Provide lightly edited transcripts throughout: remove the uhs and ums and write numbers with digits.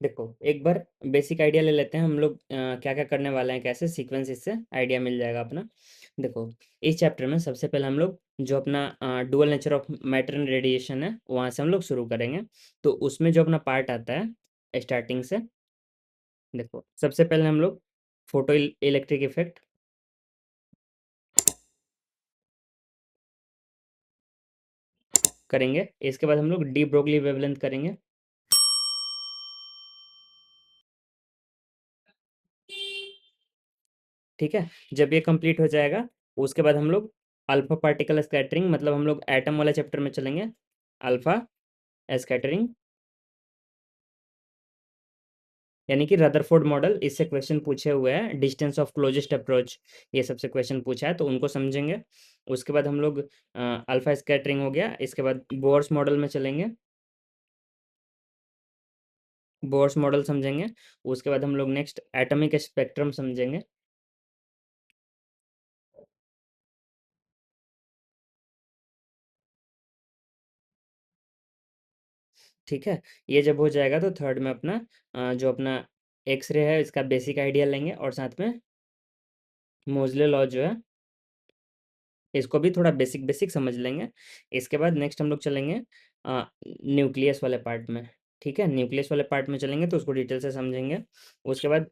देखो एक बार basic idea ले लेते हैं हम लोग, क्या क्या करने वाले हैं, कैसे सीक्वेंस, इससे आइडिया मिल जाएगा अपना। देखो इस चैप्टर में सबसे पहले हम लोग जो अपना dual nature of matter and radiation है वहाँ से हम लोग शुरू करेंगे। तो उसमें जो अपना पार्ट आता है स्टार्टिंग से, देखो सबसे पहले हम लोग फोटो इलेक्ट्रिक इफेक्ट करेंगे। इसके बाद हम लोग डी ब्रोगली वेवलेंथ करेंगे। ठीक है, जब ये कंप्लीट हो जाएगा उसके बाद हम लोग अल्फा पार्टिकल स्कैटरिंग, मतलब हम लोग एटम वाला चैप्टर में चलेंगे। अल्फा स्कैटरिंग यानी कि रदरफोर्ड मॉडल, इससे क्वेश्चन पूछे हुए हैं। डिस्टेंस ऑफ क्लोजेस्ट अप्रोच, ये सबसे क्वेश्चन पूछा है तो उनको समझेंगे। उसके बाद हम लोग अल्फा स्कैटरिंग हो गया, इसके बाद बोर्स मॉडल में चलेंगे। बोर्स मॉडल समझेंगे। उसके बाद हम लोग नेक्स्ट एटॉमिक स्पेक्ट्रम समझेंगे। ठीक है, ये जब हो जाएगा तो थर्ड में अपना जो अपना एक्सरे है इसका बेसिक आइडिया लेंगे, और साथ में मोजले लॉ जो है इसको भी थोड़ा बेसिक बेसिक समझ लेंगे। इसके बाद नेक्स्ट हम लोग चलेंगे न्यूक्लियस वाले पार्ट में। ठीक है, न्यूक्लियस वाले पार्ट में चलेंगे तो उसको डिटेल से समझेंगे। उसके बाद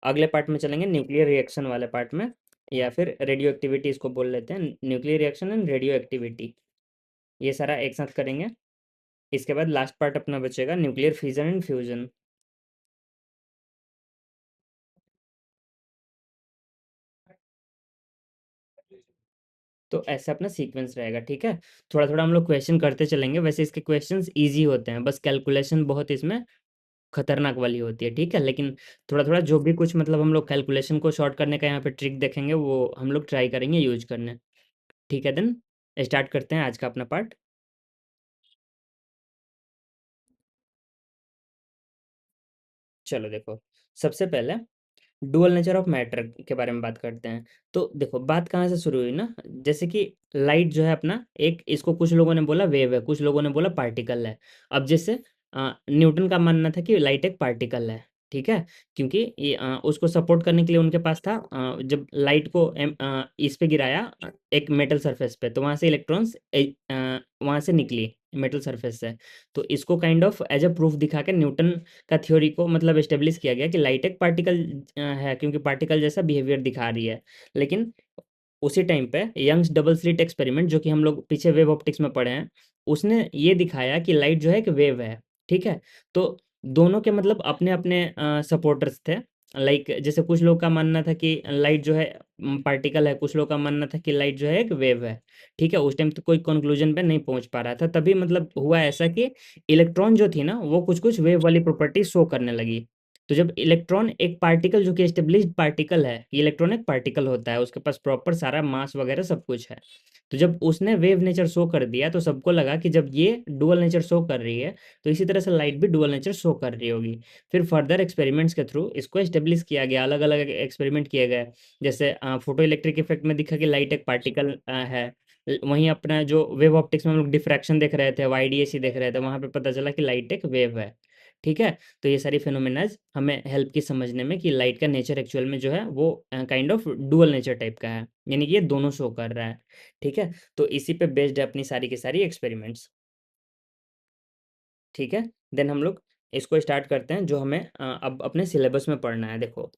अगले पार्ट में चलेंगे न्यूक्लियर रिएक्शन वाले पार्ट में, या फिर रेडियो एक्टिविटी इसको बोल लेते हैं, nuclear reaction and radio activity, ये सारा एक साथ करेंगे। इसके बाद लास्ट पार्ट अपना बचेगा न्यूक्लियर फिजन एंड फ्यूजन। तो ऐसा अपना सीक्वेंस रहेगा। ठीक है, थोड़ा थोड़ा हम लोग क्वेश्चन करते चलेंगे। वैसे इसके क्वेश्चंस इजी होते हैं, बस कैलकुलेशन बहुत इसमें खतरनाक वाली होती है। ठीक है, लेकिन थोड़ा थोड़ा जो भी कुछ मतलब हम लोग कैलकुलेशन को शॉर्ट करने का यहाँ पे ट्रिक देखेंगे वो हम लोग ट्राई करेंगे यूज करने। ठीक है, देन स्टार्ट करते हैं आज का अपना पार्ट। चलो देखो, सबसे पहले डुअल नेचर ऑफ मैटर के बारे में बात करते हैं। तो देखो बात कहाँ से शुरू हुई ना, जैसे कि लाइट जो है अपना एक, इसको कुछ लोगों ने बोला वेव है, कुछ लोगों ने बोला पार्टिकल है। अब जैसे न्यूटन का मानना था कि लाइट एक पार्टिकल है। ठीक है, क्योंकि ये उसको सपोर्ट करने के लिए उनके पास था, जब लाइट को इस पे गिराया एक मेटल सरफेस पे, तो वहाँ से इलेक्ट्रॉन्स वहाँ से निकली मेटल सरफेस से। तो इसको kind of as a proof दिखा के न्यूटन का थ्योरी को मतलब एस्टेब्लिश किया गया कि लाइट एक पार्टिकल है, क्योंकि पार्टिकल जैसा बिहेवियर दिखा रही है। लेकिन उसी टाइम पे यंग्स डबल स्लिट एक्सपेरिमेंट, जो कि हम लोग पीछे वेव ऑप्टिक्स में पढ़े हैं, उसने ये दिखाया कि लाइट जो है एक वेव है। ठीक है, तो दोनों के मतलब अपने अपने सपोर्टर्स थे। लाइक जैसे कुछ लोग का मानना था कि लाइट जो है पार्टिकल है, कुछ लोग का मानना था कि लाइट जो है एक वेव है। ठीक है, उस टाइम तो कोई कंक्लूजन पे नहीं पहुंच पा रहा था, तभी मतलब हुआ ऐसा कि इलेक्ट्रॉन जो थी ना वो कुछ कुछ वेव वाली प्रॉपर्टी शो करने लगी। तो जब इलेक्ट्रॉन एक पार्टिकल, जो कि एस्टेब्लिश्ड पार्टिकल है, ये इलेक्ट्रॉन एक पार्टिकल होता है, उसके पास प्रॉपर सारा मास वगैरह सब कुछ है। तो जब उसने वेव नेचर शो कर दिया तो सबको लगा कि जब ये डुअल नेचर शो कर रही है तो इसी तरह से लाइट भी डुअल नेचर शो कर रही होगी। फिर फर्दर एक्सपेरिमेंट्स के थ्रू इसको एस्टेब्लिश किया गया, अलग अलग एक्सपेरिमेंट किए गए। जैसे फोटो इलेक्ट्रिक इफेक्ट में दिखा कि लाइट एक पार्टिकल है। वहीं अपना जो वेव ऑप्टिक्स में हम लोग डिफ्रैक्शन देख रहे थे, वाईडीएसी देख रहे थे, वहां पे पता चला कि लाइट एक वेव है। ठीक है, तो ये सारी फिनोमेनाज हमें हेल्प की समझने में कि लाइट का नेचर एक्चुअल में जो है वो kind of dual nature type का है, यानी कि ये दोनों शो कर रहा है। ठीक है, तो इसी पे बेस्ड है अपनी सारी की सारी एक्सपेरिमेंट्स। ठीक है, देन हम लोग इसको स्टार्ट करते हैं जो हमें अब अपने सिलेबस में पढ़ना है। देखो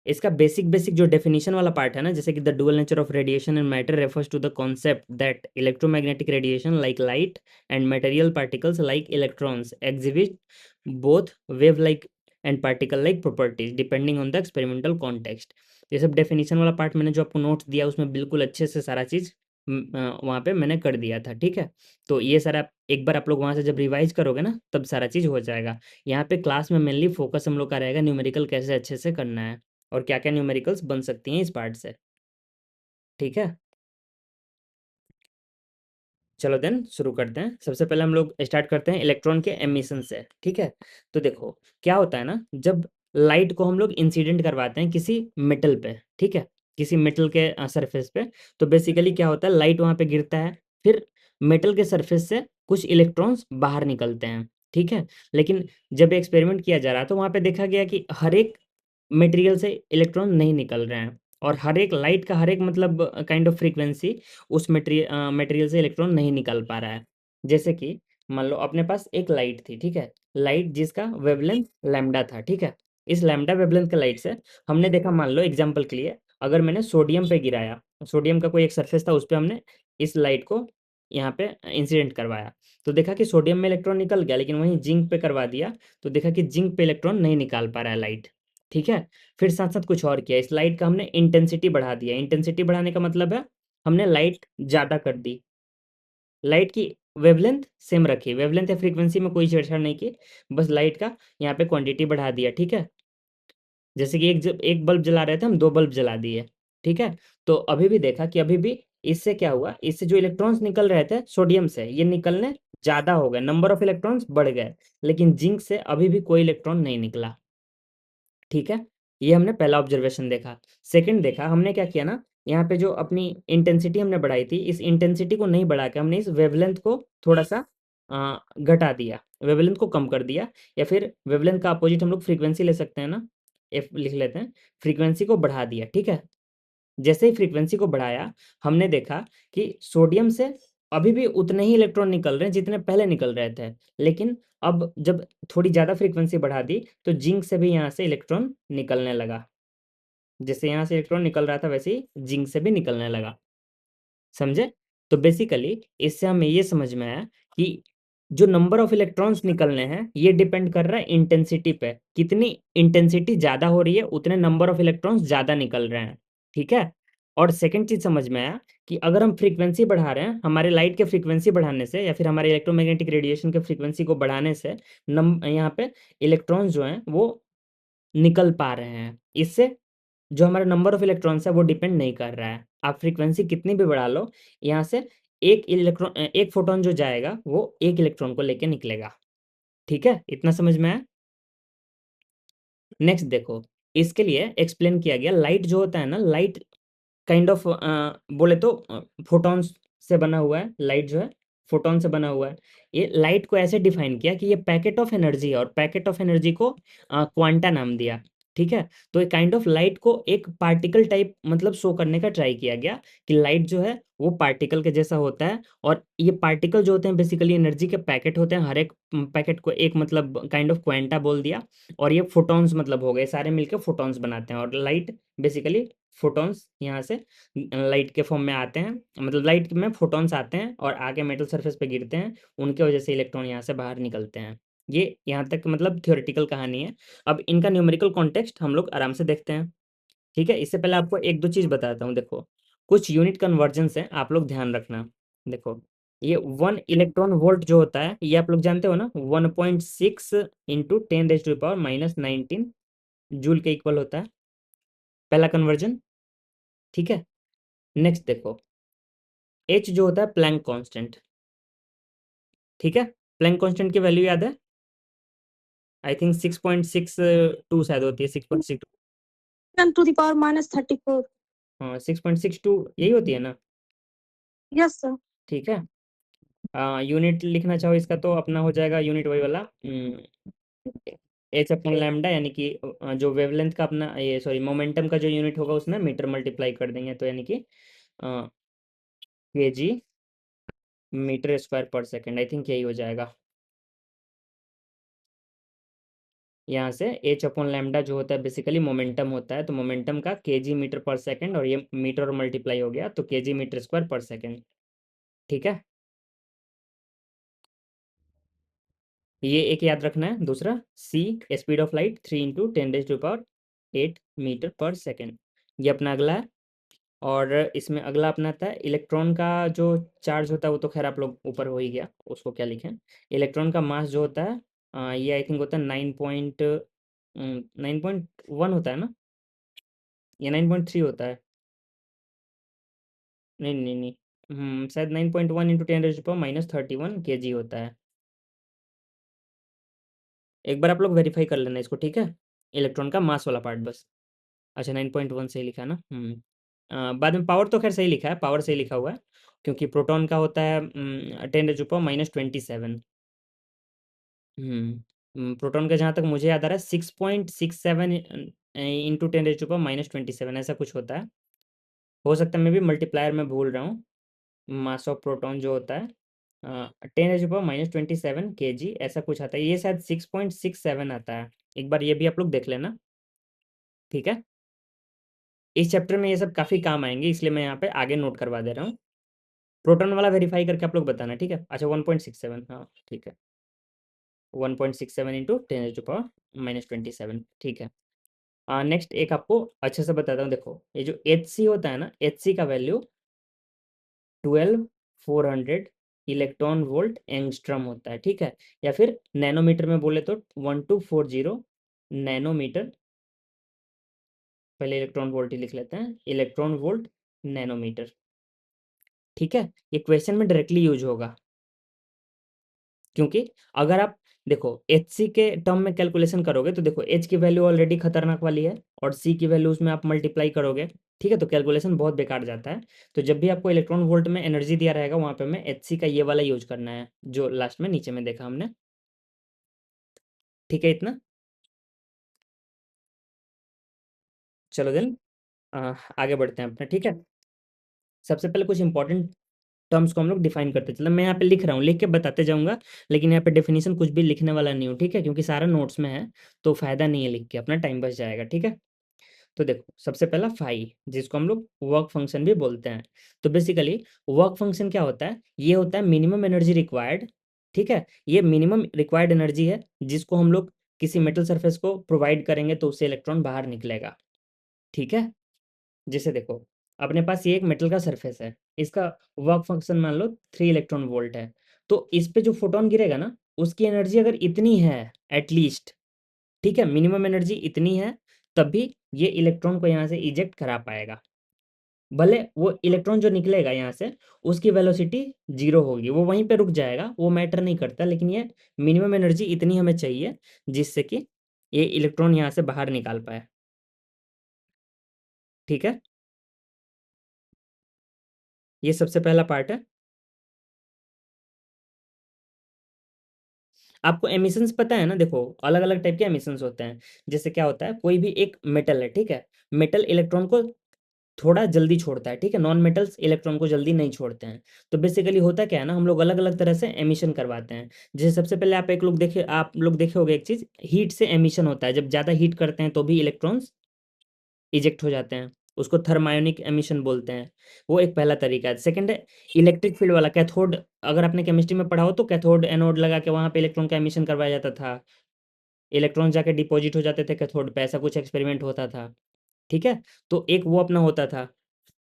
इसका बेसिक बेसिक जो डेफिनेशन वाला पार्ट है ना, जैसे कि the dual nature of radiation and matter refers to the concept that electromagnetic radiation like light and material particles like electrons exhibit both wave like and particle like properties depending on the experimental context. ये सब definition वाला part मैंने जो आपको notes दिया उसमें बिल्कुल अच्छे से सारा चीज़ वहाँ पे मैंने कर दिया था। ठीक है, तो ये सारा एक बार आप लोग वहाँ से जब रिवाइज करोगे ना तब सारा चीज़ हो जाएगा। यहाँ पे क्लास में मेनली फोकस हम लोग का रहेगा न्यूमेरिकल कैसे अच्छे से करना है, और क्या-क्या न्यूमेरिकल्स बन सकती हैं इस पार्ट से। ठीक है? चलो देन शुरू करते हैं। सबसे पहले हम लोग स्टार्ट करते हैं इलेक्ट्रॉन के एमिशन से। ठीक है? तो देखो, क्या होता है ना, जब लाइट को हम लोग इंसिडेंट करवाते हैं किसी मेटल पे, ठीक है? किसी मेटल के सरफेस पे, तो बेसिकली क्या होता है, लाइट वहाँ पे गिरता है, फिर मेटल के सरफेस से कुछ इलेक्ट्रॉन्स बाहर निकलते हैं। ठीक है? लेकिन जब एक्सपेरिमेंट किया जा रहा तो वहाँ पे देखा गया कि हर एक मटेरियल से इलेक्ट्रॉन नहीं निकल रहे हैं और हर एक लाइट का हर एक मतलब काइंड ऑफ फ्रीक्वेंसी उस मटेरियल से इलेक्ट्रॉन नहीं निकल पा रहा है। जैसे कि मान लो अपने पास एक लाइट थी, ठीक है? लाइट जिसका वेवलेंथ लैम्ब्डा था, ठीक है? इस लैम्ब्डा वेवलेंथ के लाइट से हमने देखा, मान लो एग्जांपल के लिए अगर मैंने सोडियम पे गिराया, सोडियम का कोई एक सरफेस था उस पे हमने इस लाइट को यहाँ पे इंसिडेंट करवाया, तो देखा कि सोडियम में इलेक्ट्रॉन निकल गया, लेकिन वहीं जिंक पे करवा दिया तो देखा कि जिंक पे इलेक्ट्रॉन नहीं निकाल पा रहा है लाइट, ठीक है? फिर साथ-साथ कुछ और किया, इस लाइट का हमने इंटेंसिटी बढ़ा दिया, इंटेंसिटी बढ़ाने का मतलब है हमने लाइट ज़्यादा कर दी। लाइट की वेवलेंथ सेम रखी, वेवलेंथ या फ्रीक्वेंसी में कोई छेड़छाड़ नहीं की, बस लाइट का यहाँ पे क्वांटिटी बढ़ा दिया, ठीक है? जैसे कि एक बल्ब जला रहे थे हम, 2 बल्ब जला दिए, ठीक है? तो अभी भी देखा कि अभी भी इससे क्या हुआ, इससे जो इलेक्ट्रॉन्स निकल रहे थे सोडियम से, ये निकलने ज़्यादा हो गए, नंबर ऑफ इलेक्ट्रॉन्स बढ़ गए, लेकिन जिंक से अभी भी कोई इलेक्ट्रॉन नहीं निकला, ठीक है? ये हमने पहला ऑब्जर्वेशन देखा। सेकंड देखा हमने क्या किया ना, यहाँ पे जो अपनी इंटेंसिटी हमने बढ़ाई थी, इस इंटेंसिटी को नहीं बढ़ा के हमने इस वेवलेंथ को थोड़ा-सा घटा दिया, वेवलेंथ को कम कर दिया, या फिर वेवलेंथ का अपोजिट हम लोग फ्रीक्वेंसी ले सकते हैं ना, एफ लिख लेते हैं, फ्रीक्वेंसी को बढ़ा दिया, ठीक है? जैसे ही फ्रीक्वेंसी को बढ़ाया, हमने देखा कि सोडियम से अभी भी उतने ही इलेक्ट्रॉन निकल रहे हैं जितने पहले निकल रहे थे। लेकिन अब जब थोड़ी ज़्यादा फ्रीक्वेंसी बढ़ा दी, तो जिंक से भी यहाँ से इलेक्ट्रॉन निकलने लगा। जैसे यहाँ से इलेक्ट्रॉन निकल रहा था, वैसे ही जिंक से भी निकलने लगा। समझे? तो बेसिकली इससे हमें ये समझ में आया कि जो नंबर ऑफ इलेक्ट्रॉन्स निकलने हैं, ये डिपेंड कर रहा है इंटेंसिटी पे। कितनी इंटेंसिटी ज़्यादा हो रही है, उतने नंबर ऑफ इलेक्ट्रॉन्स ज़्यादा निकल रहे हैं, ठीक है? और सेकंड चीज़ समझ में आया कि अगर हम फ्रीक्वेंसी बढ़ा रहे हैं, हमारे लाइट के फ्रीक्वेंसी बढ़ाने से या फिर हमारे इलेक्ट्रोमैग्नेटिक रेडिएशन के फ्रीक्वेंसी को बढ़ाने से नम यहाँ पे इलेक्ट्रॉन्स जो हैं, वो निकल पा रहे हैं। इससे जो हमारा नंबर ऑफ इलेक्ट्रॉन्स है वो डिपेंड नहीं कर रहा है। आप फ्रीक्वेंसी कितनी भी बढ़ा लो, यहाँ से एक फोटॉन जो जाएगा वो 1 इलेक्ट्रॉन को लेके निकलेगा। ठीक है? इतना समझ में आया? नेक्स्ट देखो, इसके लिए एक्सप्लेन किया गया, लाइट जो होता है ना, लाइट काइंड ऑफ बोले तो फोटॉन्स से बना हुआ है, लाइट जो है फोटॉन से बना हुआ है। ये लाइट को ऐसे डिफाइन किया कि ये पैकेट ऑफ एनर्जी है, और पैकेट ऑफ एनर्जी को क्वांटा नाम दिया, ठीक है? तो ये काइंड ऑफ लाइट को एक पार्टिकल टाइप मतलब शो करने का ट्राई किया गया कि लाइट जो है वो पार्टिकल के जैसा होता है, और ये पार्टिकल जो होते हैं बेसिकली एनर्जी के पैकेट होते हैं, हर एक पैकेट को एक मतलब काइंड ऑफ क्वांटा बोल दिया, और ये फोटॉन्स मतलब हो गए, सारे मिलकर फोटॉन्स बनाते हैं, और लाइट बेसिकली फोटॉन्स यहाँ से लाइट के फॉर्म में आते हैं, मतलब लाइट में फोटॉन्स आते हैं और आके मेटल सरफेस पे गिरते हैं, उनके वजह से इलेक्ट्रॉन यहाँ से बाहर निकलते हैं। ये यहाँ तक मतलब थ्योरेटिकल कहानी है। अब इनका न्यूमेरिकल कॉन्टेक्स्ट हम लोग आराम से देखते हैं, ठीक है? इससे पहले आपको एक दो चीज़ बताता हूँ। देखो, कुछ यूनिट कन्वर्जन्स हैं, आप लोग ध्यान रखना। देखो, ये 1 इलेक्ट्रॉन वोल्ट जो होता है, ये आप लोग जानते हो ना, 1.6 इंटू 10⁻⁻19 जूल के इक्वल होता है, पहला कन्वर्जन, ठीक है? नेक्स्ट देखो, एच जो होता है प्लैंक कांस्टेंट, ठीक है? प्लैंक कांस्टेंट की वैल्यू याद है? आई थिंक 6.62 शायद होती है, 6.62। 10⁻⁻34। हाँ, 6.62 यही होती है ना? Yes sir. ठीक है। यूनिट लिखना चाहो इसका तो अपना हो जाएगा यूनिट वही वाला, एच अपन लैम्डा, यानी कि जो वेवलेंथ का अपना ये सॉरी मोमेंटम का जो यूनिट होगा उसमें मीटर मल्टीप्लाई कर देंगे, तो यानी कि केजी मीटर स्क्वायर पर सेकेंड, आई थिंक यही हो जाएगा। यहाँ से एच अपॉन लैम्डा जो होता है बेसिकली मोमेंटम होता है, तो मोमेंटम का केजी मीटर पर सेकंड, और ये मीटर और मल्टीप्लाई हो गया तो केजी मीटर स्क्वायर पर सेकंड, ठीक है? ये एक याद रखना है। दूसरा, सी स्पीड ऑफ लाइट 3 × 10⁻⁸ मीटर पर सेकंड, ये अपना अगला है। और इसमें अगला अपना आता है इलेक्ट्रॉन का जो चार्ज होता है, वो तो खैर आप लोग ऊपर हो ही गया, उसको क्या लिखें। इलेक्ट्रॉन का मास जो होता है ये आई थिंक होता है 9.1 होता है ना, या 9.3 होता है? नहीं नहीं नहीं, शायद 9.1 इंटू 10⁻⁻31 केजी होता है। एक बार आप लोग वेरीफाई कर लेना इसको, ठीक है? इलेक्ट्रॉन का मास वाला पार्ट बस। अच्छा, 9.1 सही लिखा है ना? बाद में पावर तो खैर सही लिखा है, पावर सही लिखा हुआ है, क्योंकि प्रोटॉन का होता है 10⁻⁻27। प्रोटॉन का जहाँ तक मुझे याद आ रहा है 6.67 इंटू 10⁻⁻27 ऐसा कुछ होता है। हो सकता है मैं भी मल्टीप्लायर में भूल रहा हूँ। मास ऑफ प्रोटॉन जो होता है 10⁻⁻27 kg ऐसा कुछ आता है। ये शायद 6.67 आता है। एक बार ये भी आप लोग देख लेना, ठीक है? इस चैप्टर में ये सब काफ़ी काम आएंगे, इसलिए मैं यहाँ पे आगे नोट करवा दे रहा हूँ। प्रोटॉन वाला वेरीफाई करके आप लोग बताना, ठीक है? अच्छा 1.67, हाँ ठीक है। 1.67 इंटू 10⁻⁻27, ठीक है। नेक्स्ट एक आपको अच्छे से बताता हूँ। देखो ये जो एच सी होता है ना, एच सी का वैल्यू 12,400 इलेक्ट्रॉन वोल्ट एंगस्ट्रम होता है, ठीक है? या फिर नैनोमीटर में बोले तो 1240 नैनोमीटर। पहले इलेक्ट्रॉन वोल्ट ही लिख लेते हैं, इलेक्ट्रॉन वोल्ट नैनोमीटर, ठीक है? ये क्वेश्चन में डायरेक्टली यूज होगा, क्योंकि अगर आप देखो एच सी के टर्म में कैलकुलेशन करोगे तो देखो एच की वैल्यू ऑलरेडी खतरनाक वाली है और सी की वैल्यू उसमें आप मल्टीप्लाई करोगे, ठीक है? तो कैलकुलेशन बहुत बेकार जाता है। तो जब भी आपको इलेक्ट्रॉन वोल्ट में एनर्जी दिया रहेगा वहाँ पे हमें एच सी का ये वाला यूज करना है जो लास्ट में नीचे में देखा हमने, ठीक है? इतना चलो देन आगे बढ़ते हैं अपना, ठीक है? सबसे पहले कुछ इंपॉर्टेंट टर्म्स को हम लोग डिफाइन करते चलते। मैं यहाँ पे लिख रहा हूँ, लिख के बताते जाऊंगा, लेकिन यहाँ पे डेफिनेशन कुछ भी लिखने वाला नहीं हूँ, ठीक है? क्योंकि सारा नोट्स में है, तो फायदा नहीं है लिख के, अपना टाइम बच जाएगा, ठीक है? तो देखो सबसे पहला फाई, जिसको हम लोग वर्क फंक्शन भी बोलते हैं। तो बेसिकली वर्क फंक्शन क्या होता है? ये होता है मिनिमम एनर्जी रिक्वायर्ड, ठीक है? ये मिनिमम रिक्वायर्ड एनर्जी है जिसको हम लोग किसी मेटल सरफेस को प्रोवाइड करेंगे तो उससे इलेक्ट्रॉन बाहर निकलेगा, ठीक है? जैसे देखो अपने पास ये एक मेटल का सरफेस है, इसका वर्क फंक्शन मान लो 3 इलेक्ट्रॉन वोल्ट है। तो इस पे जो फोटोन गिरेगा ना, उसकी एनर्जी अगर इतनी है एटलीस्ट, ठीक है, मिनिमम एनर्जी इतनी है, तब भी ये इलेक्ट्रॉन को यहाँ से इजेक्ट करा पाएगा। भले वो इलेक्ट्रॉन जो निकलेगा यहाँ से उसकी वेलोसिटी 0 होगी, वो वहीं पे रुक जाएगा, वो मैटर नहीं करता, लेकिन ये मिनिमम एनर्जी इतनी हमें चाहिए जिससे कि ये इलेक्ट्रॉन यहाँ से बाहर निकाल पाए, ठीक है? ये सबसे पहला पार्ट है। आपको एमिशंस पता है ना? देखो अलग अलग टाइप के एमिशंस होते हैं। जैसे क्या होता है, कोई भी एक मेटल है, ठीक है? मेटल इलेक्ट्रॉन को थोड़ा जल्दी छोड़ता है, ठीक है? नॉन मेटल्स इलेक्ट्रॉन को जल्दी नहीं छोड़ते हैं। तो बेसिकली होता क्या है ना, हम लोग अलग अलग तरह से एमिशन करवाते हैं। जैसे सबसे पहले आप लोग देखे होगे एक चीज, हीट से एमिशन होता है। जब ज्यादा हीट करते हैं तो भी इलेक्ट्रॉन्स इजेक्ट हो जाते हैं, उसको थर्मायोनिक एमिशन बोलते हैं। वो एक पहला तरीका है। सेकंड है इलेक्ट्रिक फील्ड वाला, कैथोड। अगर आपने केमिस्ट्री में पढ़ा हो तो कैथोड एनोड लगा के वहां पे इलेक्ट्रॉन का एमिशन करवाया जाता था। इलेक्ट्रॉन जाके डिपॉजिट हो जाते थे कैथोड पे, ऐसा कुछ एक्सपेरिमेंट होता था, ठीक है? तो एक वो अपना होता था,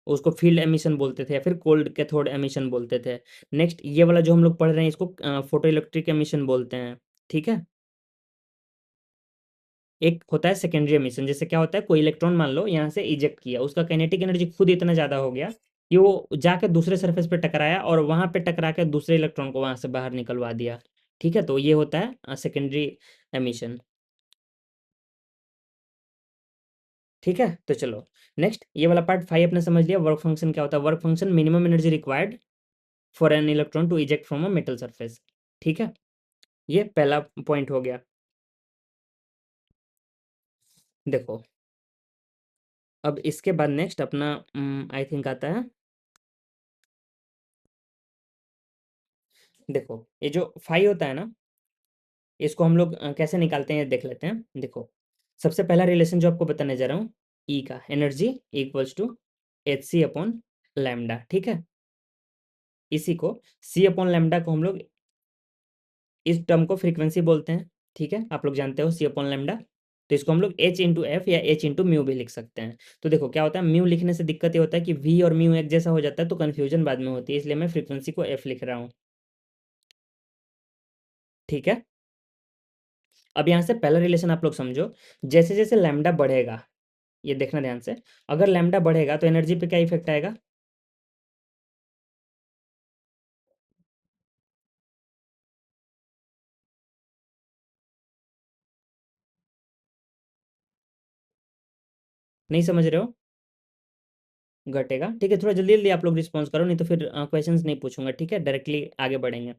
उसको फील्ड एमिशन बोलते थे या फिर कोल्ड कैथोड एमिशन बोलते थे। नेक्स्ट ये वाला जो हम लोग पढ़ रहे हैं इसको फोटो इलेक्ट्रिक एमिशन बोलते हैं, ठीक है? एक होता है सेकेंडरी एमिशन। जैसे क्या होता है, कोई इलेक्ट्रॉन मान लो यहाँ से इजेक्ट किया, उसका काइनेटिक एनर्जी खुद इतना ज़्यादा हो गया कि वो जाके दूसरे सरफेस पे टकराया और वहाँ पे टकरा के दूसरे इलेक्ट्रॉन को वहाँ से बाहर निकलवा दिया, ठीक है? तो ये होता है सेकेंडरी एमिशन, ठीक है? तो चलो नेक्स्ट ये वाला पार्ट 5 आपने समझ लिया। वर्क फंक्शन क्या होता है? Work function minimum energy required for an electron to eject from a metal surface, ठीक है? ये पहला पॉइंट हो गया। देखो अब इसके बाद नेक्स्ट अपना आई थिंक आता है, देखो ये जो फाई होता है ना, इसको हम लोग कैसे निकालते हैं ये देख लेते हैं। देखो सबसे पहला रिलेशन जो आपको बताने जा रहा हूँ, ई का energy equals to H C upon lambda, ठीक है? इसी को सी अपॉन लैम्डा को हम लोग इस टर्म को फ्रीक्वेंसी बोलते हैं, ठीक है? आप लोग जानते हो सी अपॉन लैम्डा। तो इसको हम लोग एच इंटू एफ या एच इंटू म्यू भी लिख सकते हैं। तो देखो क्या होता है, म्यू लिखने से दिक्कत ये होता है कि वी और म्यू एक जैसा हो जाता है तो कन्फ्यूजन बाद में होती है, इसलिए मैं फ्रीक्वेंसी को एफ लिख रहा हूँ, ठीक है? अब यहाँ से पहला रिलेशन आप लोग समझो, जैसे जैसे लैम्डा बढ़ेगा, ये देखना ध्यान से, अगर लैम्डा बढ़ेगा तो एनर्जी पे क्या इफेक्ट आएगा? नहीं समझ रहे हो? घटेगा, ठीक है? थोड़ा जल्दी जल्दी आप लोग रिस्पॉन्स करो, नहीं तो फिर क्वेश्चंस नहीं पूछूंगा, ठीक है? डायरेक्टली आगे बढ़ेंगे।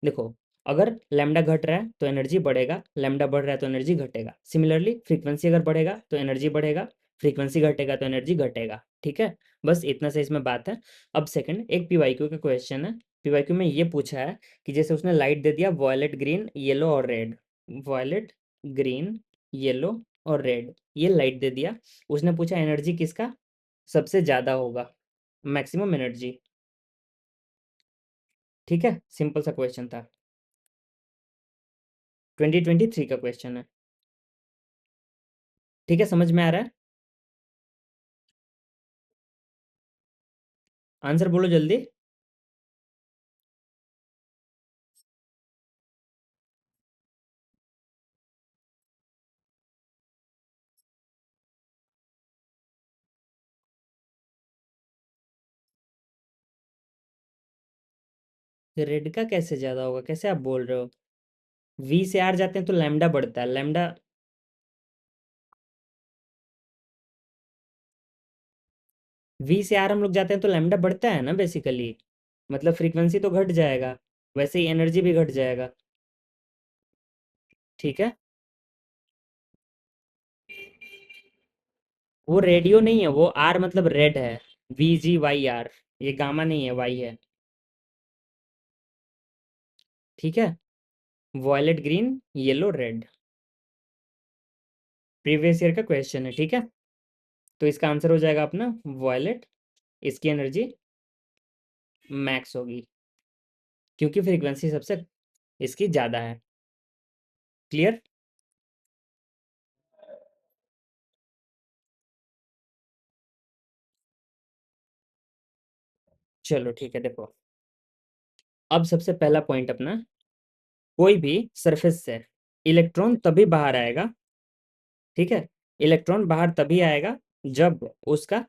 देखो अगर लैम्ब्डा घट रहा है तो एनर्जी बढ़ेगा, लैम्ब्डा बढ़ रहा है तो एनर्जी घटेगा। सिमिलरली फ्रीक्वेंसी अगर बढ़ेगा तो एनर्जी बढ़ेगा, फ्रीक्वेंसी घटेगा तो एनर्जी घटेगा। ठीक है, बस इतना से इसमें बात है। अब सेकंड एक पीवाईक्यू का क्वेश्चन है। पीवाईक्यू में ये पूछा है कि जैसे उसने लाइट दे दिया वॉयलेट, ग्रीन, येलो और रेड। वॉयलेट, ग्रीन, येलो और रेड, ये लाइट दे दिया। उसने पूछा एनर्जी किसका सबसे ज़्यादा होगा, मैक्सिमम एनर्जी। ठीक है, सिंपल सा क्वेश्चन था, 2023 का क्वेश्चन है। ठीक है, समझ में आ रहा है? आंसर बोलो जल्दी। रेड का कैसे ज़्यादा होगा, कैसे आप बोल रहे हो? वी से आर जाते हैं तो लैम्डा बढ़ता है, लैम्डा। वी से आर हम लोग जाते हैं तो लैम्डा बढ़ता है ना बेसिकली, मतलब फ्रीक्वेंसी तो घट जाएगा, वैसे ही एनर्जी भी घट जाएगा। ठीक है, वो रेडियो नहीं है, वो आर मतलब रेड है। VGYR, ये गामा नहीं है, वाई है। ठीक है, violet, green, yellow, red, previous year का क्वेश्चन है। ठीक है, तो इसका आंसर हो जाएगा अपना वॉयलेट, इसकी एनर्जी मैक्स होगी क्योंकि फ्रीक्वेंसी सबसे इसकी ज़्यादा है। क्लियर? चलो ठीक है, देखो अब सबसे पहला पॉइंट अपना, कोई भी सरफेस से इलेक्ट्रॉन तभी बाहर आएगा। ठीक है, इलेक्ट्रॉन बाहर तभी आएगा जब उसका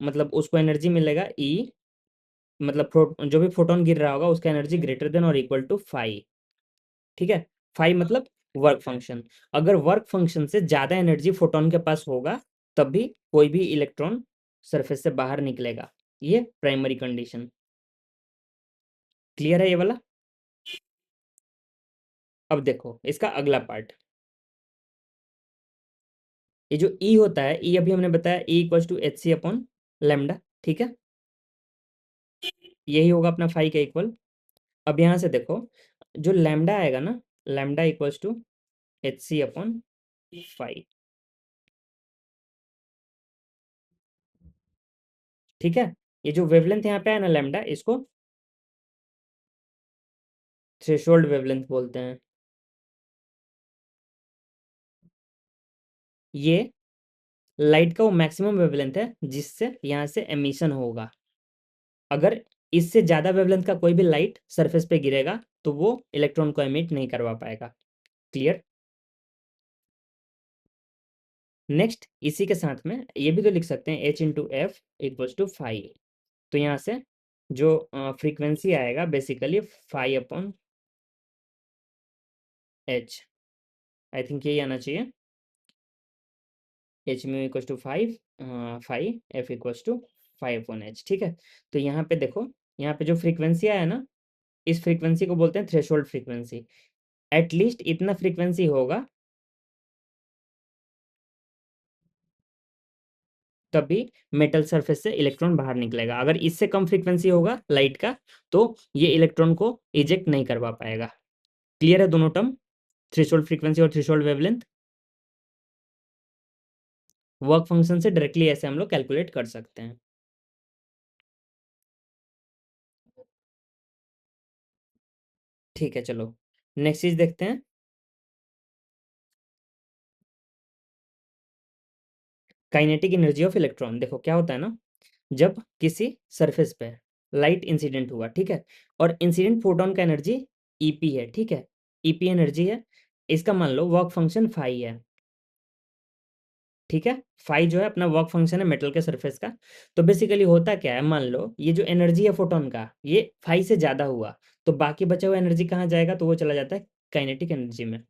मतलब उसको एनर्जी मिलेगा ई, मतलब जो भी फोटोन गिर रहा होगा उसका एनर्जी ग्रेटर देन और इक्वल टू 5। ठीक है, 5 मतलब वर्क फंक्शन। अगर वर्क फंक्शन से ज़्यादा एनर्जी फोटोन के पास होगा तब भी कोई भी इलेक्ट्रॉन सरफेस से बाहर निकलेगा। ये प्राइमरी कंडीशन। क्लियर है ये वाला? अब देखो इसका अगला पार्ट, ये जो ई होता है, ई अभी हमने बताया E equals to H C upon lambda. ठीक है, यही होगा अपना फाई का इक्वल। अब यहाँ से देखो जो लैम्डा आएगा ना, lambda equals to H C upon phi. ठीक है, ये जो वेवलेंथ यहाँ पे है ना लैम्डा, इसको थ्रेशोल्ड वेवलेंथ बोलते हैं। ये लाइट का वो मैक्सिमम वेवलेंथ है जिससे यहाँ से एमिशन होगा। अगर इससे ज़्यादा वेवलेंथ का कोई भी लाइट सरफेस पे गिरेगा तो वो इलेक्ट्रॉन को एमिट नहीं करवा पाएगा। क्लियर? नेक्स्ट इसी के साथ में ये भी तो लिख सकते हैं H into F equals to 5। तो यहाँ से जो फ्रीक्वेंसी आएगा बेसिकली 5/H, आई थिंक यही आना चाहिए। H mu equals to 5, 5 F equals to 5/H। ठीक है, तो यहाँ पे देखो, यहाँ पे जो फ्रीक्वेंसी आया ना, इस फ्रीक्वेंसी को बोलते हैं थ्रेशोल्ड फ्रीक्वेंसी। एटलीस्ट इतना फ्रीक्वेंसी होगा तभी मेटल सरफेस से इलेक्ट्रॉन बाहर निकलेगा। अगर इससे कम फ्रीक्वेंसी होगा लाइट का तो ये इलेक्ट्रॉन को इजेक्ट नहीं करवा पाएगा। क्लियर है दोनों टर्म, थ्रेशोल्ड फ्रीक्वेंसी और थ्रेशोल्ड वेवलेंथ? वर्क फंक्शन से डायरेक्टली ऐसे हम लोग कैलकुलेट कर सकते हैं। ठीक है, चलो नेक्स्ट चीज देखते हैं, काइनेटिक एनर्जी ऑफ इलेक्ट्रॉन। देखो क्या होता है ना, जब किसी सरफेस पे लाइट इंसिडेंट हुआ, ठीक है, और इंसिडेंट फोटोन का एनर्जी ईपी है। ठीक है, ईपी एनर्जी है, इसका मान लो वर्क फंक्शन फाई है। ठीक है, फाई जो है अपना वर्क फंक्शन है मेटल के सरफेस का। तो बेसिकली होता क्या है, मान लो ये जो एनर्जी है फोटोन का ये फाई से ज़्यादा हुआ, तो बाकी बचा हुआ एनर्जी कहाँ जाएगा, तो वो चला जाता है काइनेटिक एनर्जी में।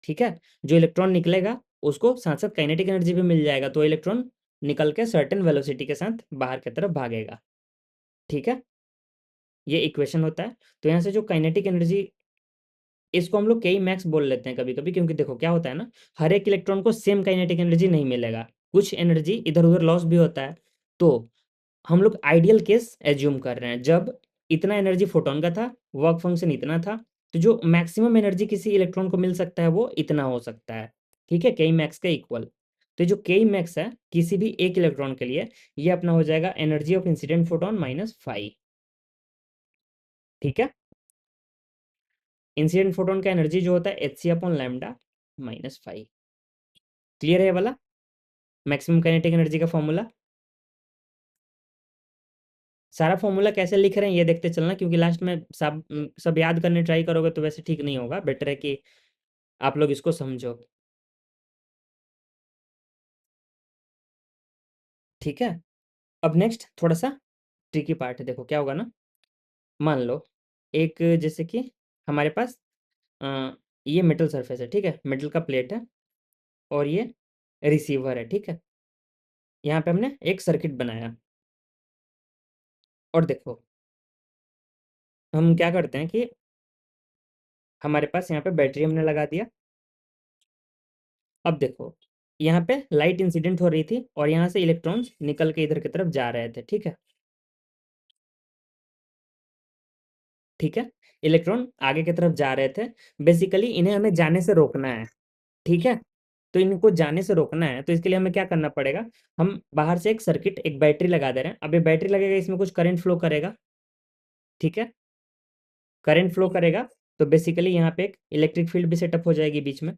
ठीक है, जो इलेक्ट्रॉन निकलेगा उसको साथ साथ काइनेटिक एनर्जी भी मिल जाएगा, तो इलेक्ट्रॉन निकल के सर्टेन वेलोसिटी के साथ बाहर की तरफ भागेगा। ठीक है, ये इक्वेशन होता है। तो यहाँ से जो काइनेटिक एनर्जी, इसको हम लोग के मैक्स बोल लेते हैं कभी-कभी, क्योंकि देखो क्या होता है ना, हर एक इलेक्ट्रॉन को सेम काइनेटिक एनर्जी नहीं मिलेगा, कुछ एनर्जी इधर-उधर लॉस भी होता है। तो हम लोग आइडियल केस एज्यूम कर रहे हैं, जब इतना एनर्जी फोटॉन का था, वर्क फंक्शन इतना था, तो जो मैक्सिमम एनर्जी किसी इलेक्ट्रॉन को मिल सकता है वो इतना हो सकता है, ठीक है? के मैक्स का इक्वल। तो जो के मैक्स है किसी भी एक इलेक्ट्रॉन के लिए, ये अपना हो जाएगा energy of incident photon minus 5, ठीक है? इंसिडेंट फोटॉन का एनर्जी जो होता है H C upon lambda minus 5। Clear है ये वाला मैक्सिमम काइनेटिक एनर्जी का फॉर्मूला? सारा फॉर्मूला कैसे लिख रहे हैं ये देखते चलना, क्योंकि लास्ट में सब याद करने ट्राई करोगे तो वैसे ठीक नहीं होगा, बेटर है कि आप लोग इसको समझो, ठीक है? अब नेक्स्ट थोड़ा सा ट्रिकी पार्ट है, देखो क्या होगा ना, मान लो एक, जैसे कि हमारे पास अ, ये मेटल सरफेस है, ठीक है? मेटल का प्लेट है और ये रिसीवर है, ठीक है? यहाँ पे हमने एक सर्किट बनाया और देखो हम क्या करते हैं कि हमारे पास यहाँ पे बैटरी हमने लगा दिया। अब देखो यहाँ पे लाइट इंसिडेंट हो रही थी और यहाँ से इलेक्ट्रॉन्स निकल के इधर की तरफ जा रहे थे, ठीक है? ठीक है, इलेक्ट्रॉन आगे की तरफ जा रहे थे। बेसिकली इन्हें हमें जाने से रोकना है, ठीक है? तो इनको जाने से रोकना है, तो इसके लिए हमें क्या करना पड़ेगा, हम बाहर से एक सर्किट, एक बैटरी लगा दे रहे हैं। अब ये बैटरी लगेगा, इसमें कुछ करंट फ्लो करेगा, ठीक है? करंट फ्लो करेगा तो बेसिकली यहाँ पे एक इलेक्ट्रिक फील्ड भी सेटअप हो जाएगी बीच में,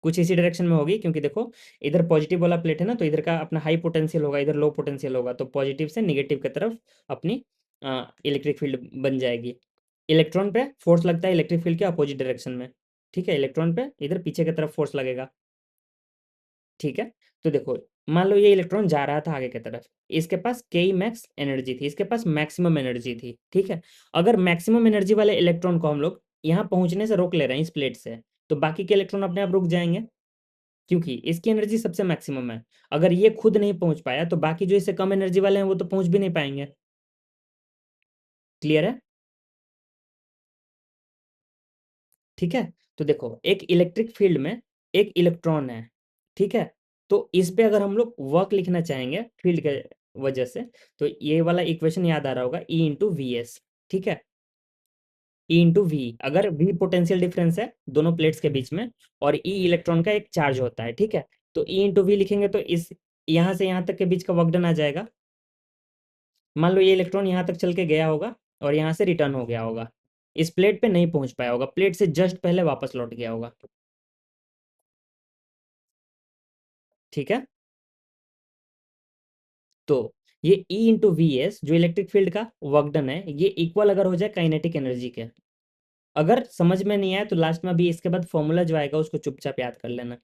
कुछ इसी डायरेक्शन में होगी, क्योंकि देखो इधर पॉजिटिव वाला प्लेट है ना, तो इधर का अपना हाई पोटेंशियल होगा, इधर लो पोटेंशियल होगा, तो पॉजिटिव से निगेटिव की तरफ अपनी इलेक्ट्रिक फील्ड बन जाएगी। इलेक्ट्रॉन पे फोर्स लगता है इलेक्ट्रिक फील्ड के अपोजिट डायरेक्शन में, ठीक है? इलेक्ट्रॉन पे इधर पीछे की तरफ फोर्स लगेगा, ठीक है? तो देखो मान लो ये इलेक्ट्रॉन जा रहा था आगे की तरफ, इसके पास के मैक्स एनर्जी थी, इसके पास मैक्सिमम एनर्जी थी, ठीक है? अगर मैक्सिमम एनर्जी वाले इलेक्ट्रॉन को हम लोग यहाँ पहुंचने से रोक ले रहे हैं इस प्लेट से, तो बाकी के इलेक्ट्रॉन अपने आप रुक जाएंगे, क्योंकि इसकी एनर्जी सबसे मैक्सिमम है। अगर ये खुद नहीं पहुंच पाया तो बाकी जो इससे कम एनर्जी वाले हैं वो तो पहुंच भी नहीं पाएंगे। क्लियर है? ठीक है, तो देखो एक इलेक्ट्रिक फील्ड में एक इलेक्ट्रॉन है, ठीक है? तो इस पे अगर हम लोग वर्क लिखना चाहेंगे फील्ड के वजह से, तो ये वाला इक्वेशन याद आ रहा होगा, ई इंटू वी एस, ठीक है? ई इंटू वी, अगर वी पोटेंशियल डिफरेंस है दोनों प्लेट्स के बीच में और ई इलेक्ट्रॉन का एक चार्ज होता है, ठीक है? तो ई इंटू वी लिखेंगे तो इस यहाँ से यहाँ तक के बीच का वर्क डन आ जाएगा। मान लो ये इलेक्ट्रॉन यहाँ तक चल के गया होगा और यहाँ से रिटर्न हो गया होगा, इस प्लेट पे नहीं पहुंच पाया होगा, प्लेट से जस्ट पहले वापस लौट गया होगा, ठीक है? तो ये E इंटू वी एस जो इलेक्ट्रिक फील्ड का वर्क डन है, ये इक्वल अगर हो जाए काइनेटिक एनर्जी के। अगर समझ में नहीं आया तो लास्ट में अभी इसके बाद फॉर्मूला जो आएगा उसको चुपचाप याद कर लेना।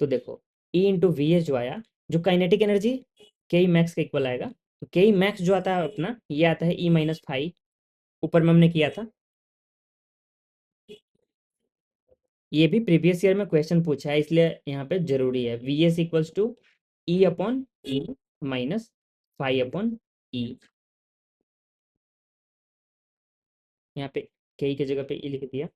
तो देखो E इंटू वी एस जो आया, जो काइनेटिक एनर्जी के मैक्स का इक्वल आएगा, तो के मैक्स जो आता है अपना, ये आता है E माइनस 5, ऊपर में हमने किया था। ये भी प्रीवियस ईयर में क्वेश्चन पूछा है, इसलिए यहाँ पे जरूरी है। V S equals to E upon E minus 5 upon E, यहाँ पे के की जगह पे ई लिख दिया।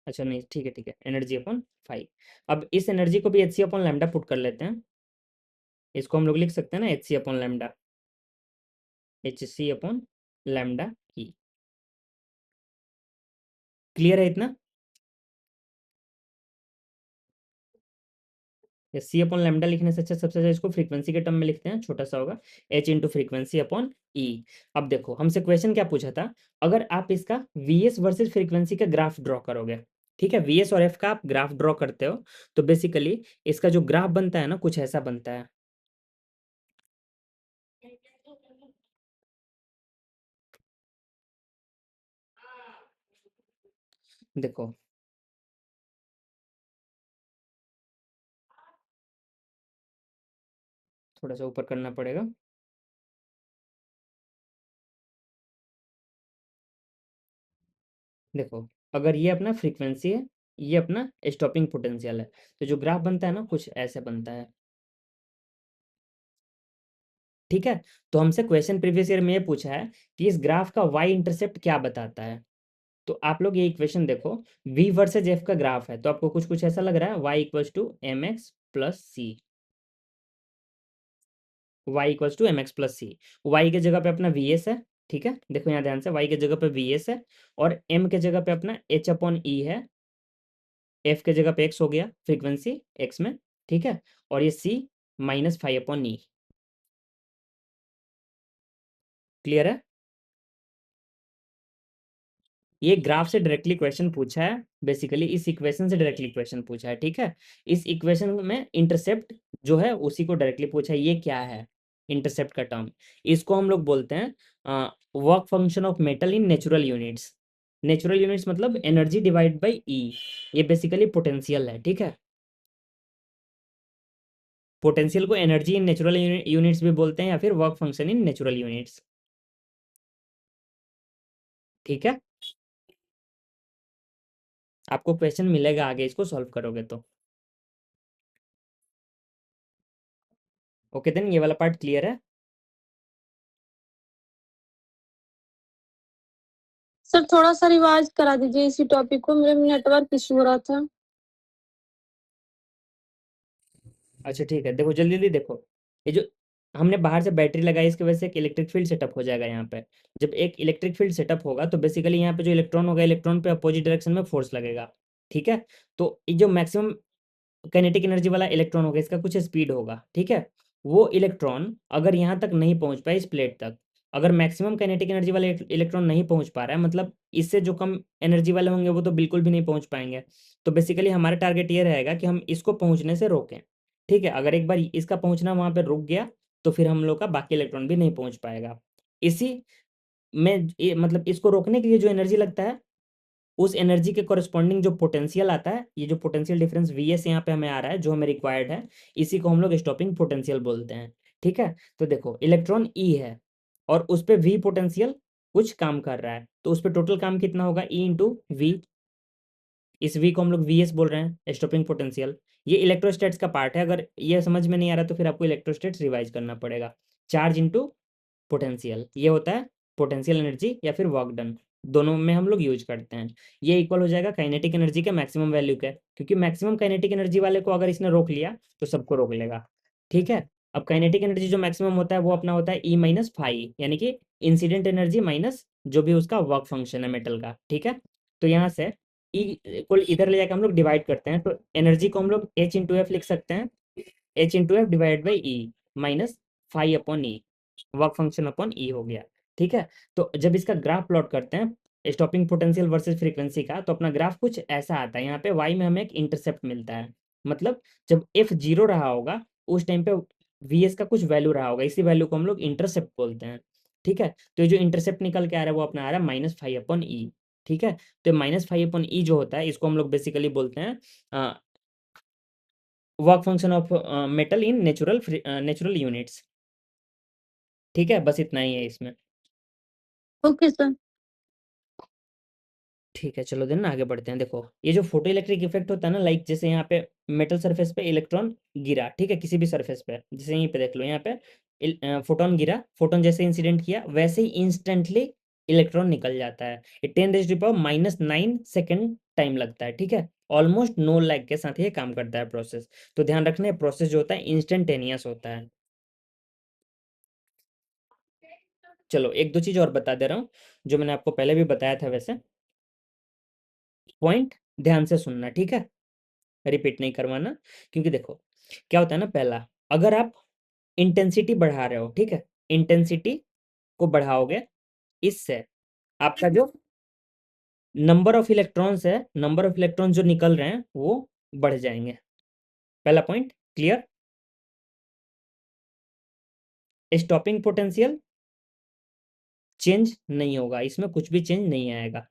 अच्छा नहीं, ठीक है ठीक है, एनर्जी अपॉन 5। अब इस एनर्जी को भी H C upon lambda put कर लेते हैं, इसको हम लोग लिख सकते हैं ना H C upon lambda, H C upon lambda E. Clear है इतना? सी अपॉन लैम्डा लिखने से अच्छा सबसे अच्छा इसको फ्रीक्वेंसी के टर्म में लिखते हैं, छोटा सा होगा एच इंटू फ्रीक्वेंसी अपॉन ई। अब देखो हमसे क्वेश्चन क्या पूछा था, अगर आप इसका वी एस वर्सेज फ्रीक्वेंसी का ग्राफ ड्रॉ करोगे, ठीक है? वी एस और एफ का आप ग्राफ ड्रॉ करते हो, तो बेसिकली इसका जो ग्राफ बनता है ना कुछ ऐसा बनता है। देखो थोड़ा सा ऊपर करना पड़ेगा। देखो अगर ये अपना फ्रीक्वेंसी है, ये अपना स्टॉपिंग पोटेंशियल है, तो जो ग्राफ बनता है ना कुछ ऐसे बनता है। ठीक है। तो हमसे क्वेश्चन प्रीवियस ईयर में ये पूछा है कि इस ग्राफ का वाई इंटरसेप्ट क्या बताता है। तो आप लोग ये इक्वेशन देखो, v वर्सेज f का ग्राफ है, तो आपको कुछ कुछ ऐसा लग रहा है, y equals to M X plus C, y equals to M X plus C. Y के जगह पे अपना वी एस है, ठीक है, देखो यहाँ ध्यान से, y के जगह पे वी एस है, और m के जगह पे अपना h अपॉन ई है, f के जगह पे x हो गया फ्रीक्वेंसी x में, ठीक है, और ये c माइनस फाइव अपॉन ई। क्लियर है। ये ग्राफ से डायरेक्टली क्वेश्चन पूछा है, बेसिकली इस इक्वेशन से डायरेक्टली क्वेश्चन पूछा है, ठीक है। इस इक्वेशन में इंटरसेप्ट जो है उसी को डायरेक्टली पूछा है, ये क्या है इंटरसेप्ट का टर्म। इसको हम लोग बोलते हैं work function of metal in natural units. Natural units मतलब एनर्जी डिवाइड बाई ई, ये बेसिकली पोटेंशियल है, ठीक है। पोटेंशियल को एनर्जी इन नेचुरल यूनिट्स भी बोलते हैं, या फिर work function in natural units, ठीक है। आपको क्वेश्चन मिलेगा आगे, इसको सॉल्व करोगे तो। ओके देन, ये वाला पार्ट क्लियर है। सर थोड़ा सा रिवाइज करा दीजिए इसी टॉपिक को, मेरे नेटवर्क इशू हो रहा था। अच्छा ठीक है, देखो जल्दी जल्दी देखो, ये जो हमने बाहर से बैटरी लगाई, इसकी वजह से एक इलेक्ट्रिक फील्ड सेटअप हो जाएगा यहाँ पे। जब एक इलेक्ट्रिक फील्ड सेटअप होगा तो बेसिकली यहाँ पे जो इलेक्ट्रॉन होगा, इलेक्ट्रॉन पे अपोजिट डायरेक्शन में फोर्स लगेगा, ठीक है। तो ये जो मैक्सिमम काइनेटिक एनर्जी वाला इलेक्ट्रॉन होगा, इसका कुछ स्पीड होगा, ठीक है। वो इलेक्ट्रॉन अगर यहाँ तक नहीं पहुंच पाए इस प्लेट तक, अगर मैक्सिमम काइनेटिक एनर्जी वाला इलेक्ट्रॉन नहीं पहुंच पा रहा है, मतलब इससे जो कम एनर्जी वाले होंगे वो तो बिल्कुल भी नहीं पहुंच पाएंगे। तो बेसिकली हमारा टारगेट ये रहेगा कि हम इसको पहुंचने से रोकें, ठीक है। अगर एक बार इसका पहुंचना वहां पर रुक गया तो फिर हम लोग का बाकी इलेक्ट्रॉन भी नहीं पहुंच पाएगा। इसी में मतलब इसको रोकने के लिए जो एनर्जी लगता है, उस एनर्जी के कॉरेस्पॉन्डिंग जो पोटेंशियल आता है, ये जो पोटेंशियल डिफरेंस वी एस यहाँ पे हमें आ रहा है, जो हमें रिक्वायर्ड है, इसी को हम लोग स्टॉपिंग पोटेंशियल बोलते हैं, ठीक है। तो देखो इलेक्ट्रॉन ई है और उस पर वी पोटेंशियल कुछ काम कर रहा है, तो उस पर टोटल काम कितना होगा, ई इंटू वी। इस वी को हम लोग वी एस बोल रहे हैं, स्टॉपिंग पोटेंशियल। ये इलेक्ट्रोस्टेट्स का पार्ट है, अगर ये समझ में नहीं आ रहा तो फिर आपको इलेक्ट्रोस्टेट्स रिवाइज करना पड़ेगा। चार्ज इंटू पोटेंशियल, ये होता है पोटेंशियल एनर्जी या फिर वर्क डन, दोनों में हम लोग यूज करते हैं। ये इक्वल हो जाएगा काइनेटिक एनर्जी के मैक्सिमम वैल्यू के, क्योंकि मैक्सिमम काइनेटिक एनर्जी वाले को अगर इसने रोक लिया तो सबको रोक लेगा, ठीक है। अब काइनेटिक एनर्जी जो मैक्सिमम होता है वो अपना होता है ई माइनस फाइव, यानी कि इंसिडेंट एनर्जी माइनस जो भी उसका वर्क फंक्शन है मेटल का, ठीक है। तो यहाँ से ई इक्वल इधर ले जाकर हम लोग डिवाइड करते हैं, तो एनर्जी को हम लोग एच इंटू एफ लिख सकते हैं, H into F divide by E minus five upon E, work function upon E हो गया, ठीक है। तो जब इसका ग्राफ प्लॉट करते हैं स्टॉपिंग पोटेंशियल वर्सेस फ्रीक्वेंसी का, तो अपना ग्राफ कुछ ऐसा आता है। यहाँ पे वाई में हमें एक इंटरसेप्ट मिलता है, मतलब जब एफ जीरो रहा होगा उस टाइम पे वी एस का कुछ वैल्यू रहा होगा, इसी वैल्यू को हम लोग इंटरसेप्ट बोलते हैं, ठीक है। तो ये जो इंटरसेप्ट निकल के आ रहा है वो अपना आ रहा है माइनस फाइव अपॉन ई, ठीक है। तो माइनस फाइव अपॉन ई जो होता है, इसको हम लोग बेसिकली बोलते हैं work function of metal in natural units, ठीक है। बस इतना ही है इसमें। Okay sir. ठीक है, चलो देन आगे बढ़ते हैं। देखो ये जो फोटो इलेक्ट्रिक इफेक्ट होता है ना, लाइक जैसे यहाँ पे मेटल सरफेस पे इलेक्ट्रॉन गिरा, ठीक है, किसी भी सरफेस पे, जैसे यहीं पे देख लो, यहाँ पे फोटोन गिरा, फोटोन जैसे इंसिडेंट किया वैसे ही इंस्टेंटली इलेक्ट्रॉन निकल जाता है। ये 10⁻⁹ टाइम लगता है, ठीक है। ऑलमोस्ट नो लैग के साथ ये काम करता है प्रोसेस। तो ध्यान रखना है, प्रोसेस जो होता है इंस्टेंटेनियस होता है। चलो एक दो चीज और बता दे रहा हूँ, जो मैंने आपको पहले भी बताया था वैसे, पॉइंट ध्यान से सुनना, ठीक है, रिपीट नहीं करवाना। क्योंकि देखो क्या होता है ना, पहला, अगर आप इंटेंसिटी बढ़ा रहे हो, ठीक है, इंटेंसिटी को बढ़ाओगे, इससे आपका जो नंबर ऑफ इलेक्ट्रॉन्स है, नंबर ऑफ इलेक्ट्रॉन जो निकल रहे हैं वो बढ़ जाएंगे। पहला point clear. Stopping potential change नहीं होगा, इसमें कुछ भी चेंज नहीं आएगा,